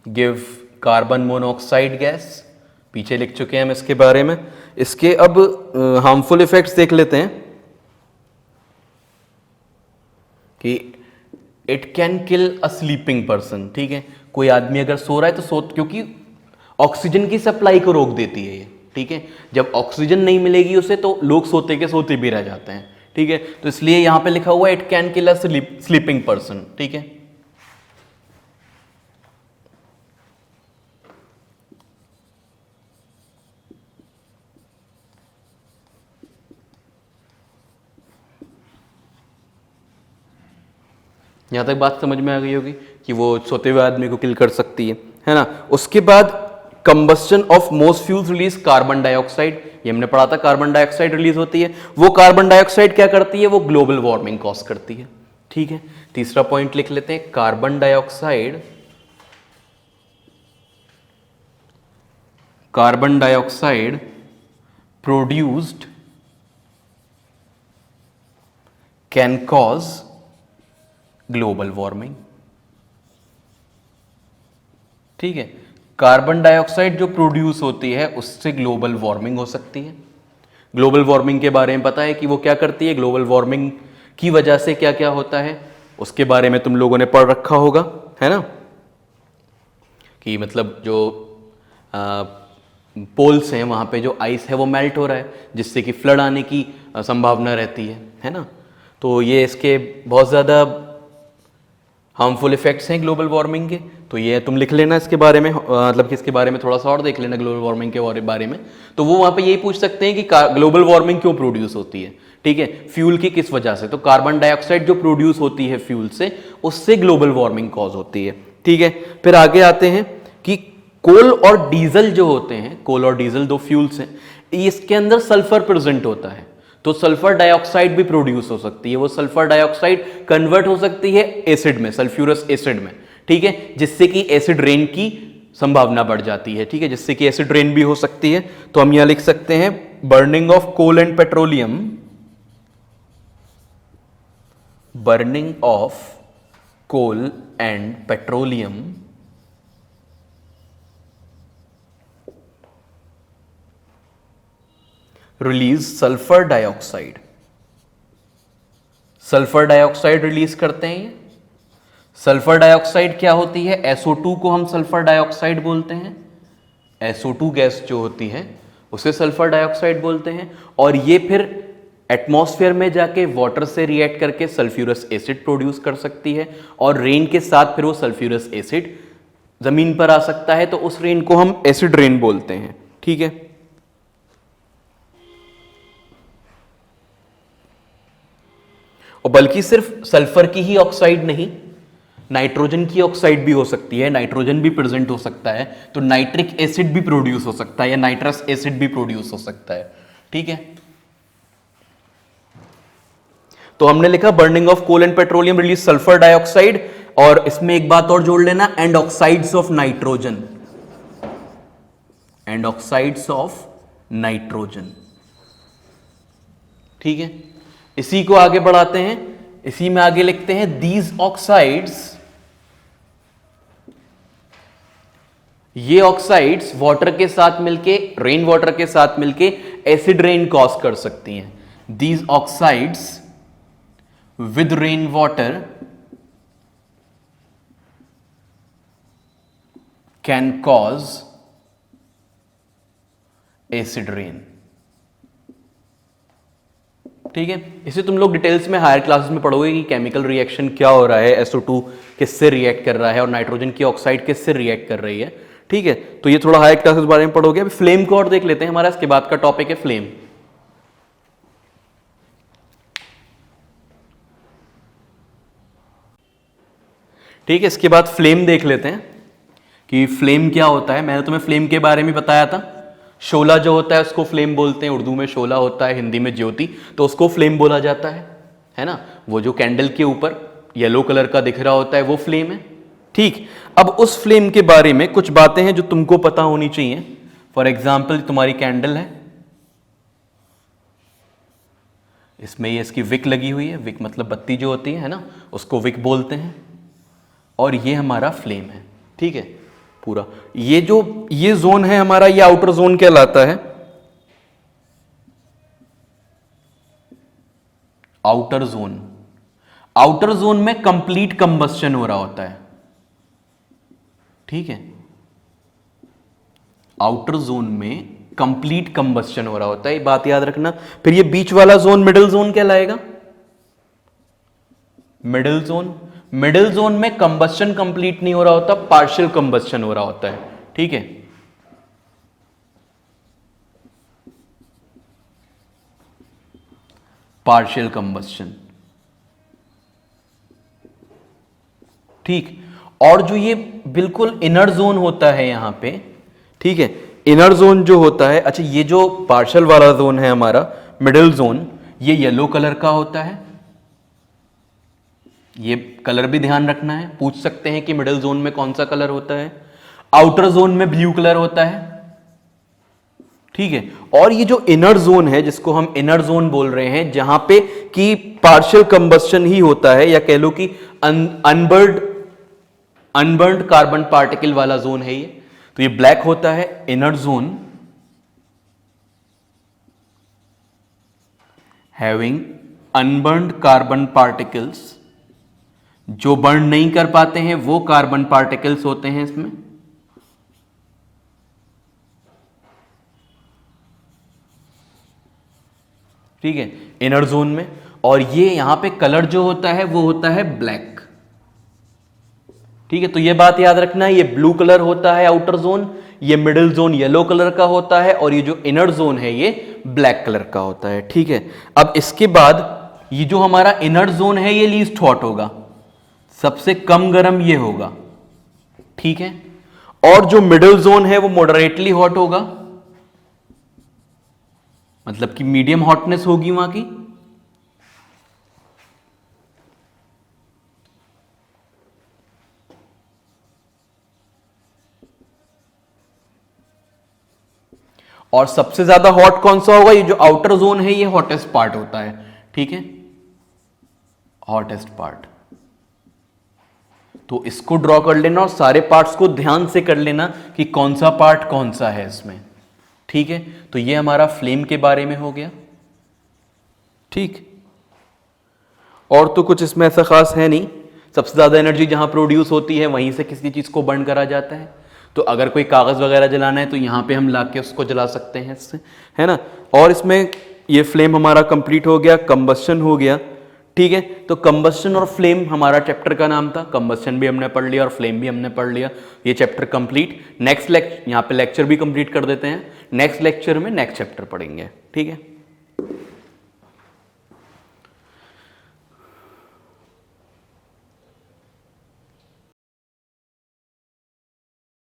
give carbon monoxide gas. पीछे लिख चुके हैं हम इसके बारे में। इसके अब हार्मफुल इफेक्ट्स देख लेते हैं कि it can kill a sleeping person, ठीक है। कोई आदमी अगर सो रहा है तो क्योंकि ऑक्सीजन की सप्लाई को रोक देती है ये, ठीक है। जब ऑक्सीजन नहीं मिलेगी उसे तो लोग सोते के सोते भी रह जाते हैं, ठीक है। तो इसलिए यहां पे लिखा हुआ है it can kill a sleeping person, ठीक है। यहां तक बात समझ में आ गई होगी कि वो सोते हुए आदमी को किल कर सकती है ना। उसके बाद combustion of most fuels release carbon dioxide, ये हमने पढ़ा था, कार्बन डाइऑक्साइड रिलीज होती है। वो कार्बन डाइऑक्साइड क्या करती है? वो ग्लोबल वार्मिंग कॉज करती है, ठीक है। तीसरा पॉइंट लिख लेते हैं, carbon dioxide produced can cause global warming, ठीक है। कार्बन डाइऑक्साइड जो प्रोड्यूस होती है उससे ग्लोबल वार्मिंग हो सकती है। ग्लोबल वार्मिंग के बारे में पता है कि वो क्या करती है, ग्लोबल वार्मिंग की वजह से क्या क्या होता है, उसके बारे में तुम लोगों ने पढ़ रखा होगा, है ना, कि मतलब जो पोल्स हैं वहाँ पे जो आइस है वो मेल्ट हो रहा है, जिससे कि फ्लड आने की संभावना रहती है ना। तो ये इसके बहुत ज़्यादा हार्मफुल इफेक्ट्स हैं ग्लोबल वार्मिंग के। तो ये तुम लिख लेना इसके बारे में, मतलब कि इसके बारे में थोड़ा सा और देख लेना ग्लोबल वार्मिंग के बारे में। तो वो वहाँ पे यही पूछ सकते हैं कि ग्लोबल वार्मिंग क्यों प्रोड्यूस होती है, ठीक है, फ्यूल की किस वजह से। तो कार्बन डाइऑक्साइड जो प्रोड्यूस होती है फ्यूल से, उससे ग्लोबल वार्मिंग कॉज होती है, ठीक है। फिर आगे आते हैं कि कोल और डीजल जो होते हैं, कोल और डीजल दो फ्यूल्स हैं, इसके अंदर सल्फर प्रेजेंट होता है, तो सल्फर डाइऑक्साइड भी प्रोड्यूस हो सकती है। वो सल्फर डाइऑक्साइड कन्वर्ट हो सकती है एसिड में, सल्फ्यूरस एसिड में, ठीक है, जिससे कि एसिड रेन की संभावना बढ़ जाती है, ठीक है, जिससे कि एसिड रेन भी हो सकती है। तो हम यहां लिख सकते हैं burning of coal and petroleum, burning of coal and petroleum release sulphur dioxide. Sulphur dioxide release करते हैं ये। सल्फर डाइऑक्साइड क्या होती है, SO2 को हम सल्फर डाइऑक्साइड बोलते हैं। SO2 गैस जो होती है उसे सल्फर डाइऑक्साइड बोलते हैं। और ये फिर एटमॉस्फेयर में जाके वाटर से रिएक्ट करके सल्फ्यूरस एसिड प्रोड्यूस कर सकती है, और रेन के साथ फिर वो सल्फ्यूरस एसिड जमीन पर आ सकता है, तो उस रेन को हम एसिड रेन बोलते हैं, ठीक है। और बल्कि सिर्फ सल्फर की ही ऑक्साइड नहीं, नाइट्रोजन की ऑक्साइड भी हो सकती है, नाइट्रोजन भी प्रेजेंट हो सकता है, तो नाइट्रिक एसिड भी प्रोड्यूस हो सकता है, या नाइट्रस एसिड भी प्रोड्यूस हो सकता है, ठीक है। तो हमने लिखा burning of coal and petroleum release sulphur dioxide, और इसमें एक बात और जोड़ लेना, and oxides of nitrogen, and oxides of nitrogen, ठीक है। इसी को आगे बढ़ाते हैं, इसी में आगे लिखते हैं दीज ऑक्साइड्स, ये ऑक्साइड्स वाटर के साथ मिलके, रेन वाटर के साथ मिलके एसिड रेन कॉज कर सकती हैं। These oxides with rain water can cause acid rain, ठीक है। इसे तुम लोग डिटेल्स में हायर क्लासेस में पढ़ोगे कि केमिकल रिएक्शन क्या हो रहा है, SO2 किससे रिएक्ट कर रहा है और नाइट्रोजन की ऑक्साइड किससे रिएक्ट कर रही है, ठीक है। तो ये थोड़ा हायर क्लासेस के बारे में पढ़ोगे। अभी फ्लेम को और देख लेते हैं, हमारा इसके बाद का टॉपिक है फ्लेम। ठीक है, इसके बाद फ्लेम देख लेते हैं कि फ्लेम क्या होता है। मैंने तुम्हें फ्लेम के बारे में बताया था, शोला जो होता है उसको फ्लेम बोलते हैं, उर्दू में शोला होता है, हिंदी में ज्योति, तो उसको फ्लेम बोला जाता है ना। वो जो कैंडल के ऊपर येलो कलर का दिख रहा होता है वो फ्लेम है, ठीक। अब उस फ्लेम के बारे में कुछ बातें हैं जो तुमको पता होनी चाहिए। फॉर एग्जाम्पल तुम्हारी कैंडल है, इसमें ये इसकी विक लगी हुई है, विक मतलब बत्ती जो होती है ना, उसको विक बोलते हैं, और ये हमारा फ्लेम है, ठीक है। पूरा ये जो ये जोन है हमारा, ये आउटर जोन कहलाता है, आउटर जोन। आउटर जोन में कंप्लीट कंबस्शन हो रहा होता है, ठीक है। आउटर जोन में कंप्लीट कंबस्शन हो रहा होता है, ये बात याद रखना। फिर ये बीच वाला जोन मिडिल जोन कहलाएगा, मिडिल जोन। मिडिल जोन में कंबस्शन कंप्लीट नहीं हो रहा होता, पार्शियल कंबस्शन हो रहा होता है, ठीक है। पार्शियल कंबस्शन, ठीक। और जो ये बिल्कुल इनर जोन होता है यहां पे, ठीक है, इनर जोन जो होता है, अच्छा ये जो पार्शियल वाला जोन है हमारा मिडिल जोन, ये येलो कलर का होता है। ये कलर भी ध्यान रखना है, पूछ सकते हैं कि मिडिल जोन में कौन सा कलर होता है। आउटर जोन में ब्लू कलर होता है, ठीक है। और ये जो इनर जोन है, जिसको हम इनर जोन बोल रहे हैं, जहां पे कि पार्शियल कंबस्शन ही होता है, या कह लो कि अनबर्न्ड कार्बन पार्टिकल वाला जोन है ये, तो ये ब्लैक होता है inner zone. Having unburned carbon particles, जो बर्न नहीं कर पाते हैं वो कार्बन पार्टिकल्स होते हैं इसमें। ठीक है, इनर जोन में। और ये यहां पे कलर जो होता है वो होता है ब्लैक। ठीक है, तो ये बात याद रखना, ये ब्लू कलर होता है आउटर जोन, ये मिडिल जोन येलो कलर का होता है, और ये जो इनर जोन है ये ब्लैक कलर का होता है। ठीक है, अब इसके बाद ये जो हमारा इनर जोन है ये लीस्ट हॉट होगा, सबसे कम गर्म ये होगा। ठीक है, और जो मिडिल जोन है वो मॉडरेटली हॉट होगा, मतलब कि मीडियम हॉटनेस होगी वहां की। और सबसे ज्यादा हॉट कौन सा होगा, ये जो आउटर जोन है ये हॉटेस्ट पार्ट होता है। ठीक है, हॉटेस्ट पार्ट। तो इसको ड्रॉ कर लेना और सारे पार्ट्स को ध्यान से कर लेना कि कौन सा पार्ट कौन सा है इसमें। ठीक है, तो ये हमारा फ्लेम के बारे में हो गया। ठीक, और तो कुछ इसमें ऐसा खास है नहीं। सबसे ज्यादा एनर्जी जहां प्रोड्यूस होती है वहीं से किसी चीज को बर्न करा जाता है। तो अगर कोई कागज वगैरह जलाना है तो यहां पे हम लाके उसको जला सकते हैं इससे, है ना। और इसमें ये फ्लेम हमारा कंप्लीट हो गया, कंबस्शन हो गया। ठीक है, तो कंबस्शन और फ्लेम हमारा चैप्टर का नाम था। कंबस्शन भी हमने पढ़ लिया और फ्लेम भी हमने पढ़ लिया। ये चैप्टर कंप्लीट। नेक्स्ट लेक्चर, यहाँ पे लेक्चर भी कंप्लीट कर देते हैं। नेक्स्ट लेक्चर में नेक्स्ट चैप्टर पढ़ेंगे। ठीक है।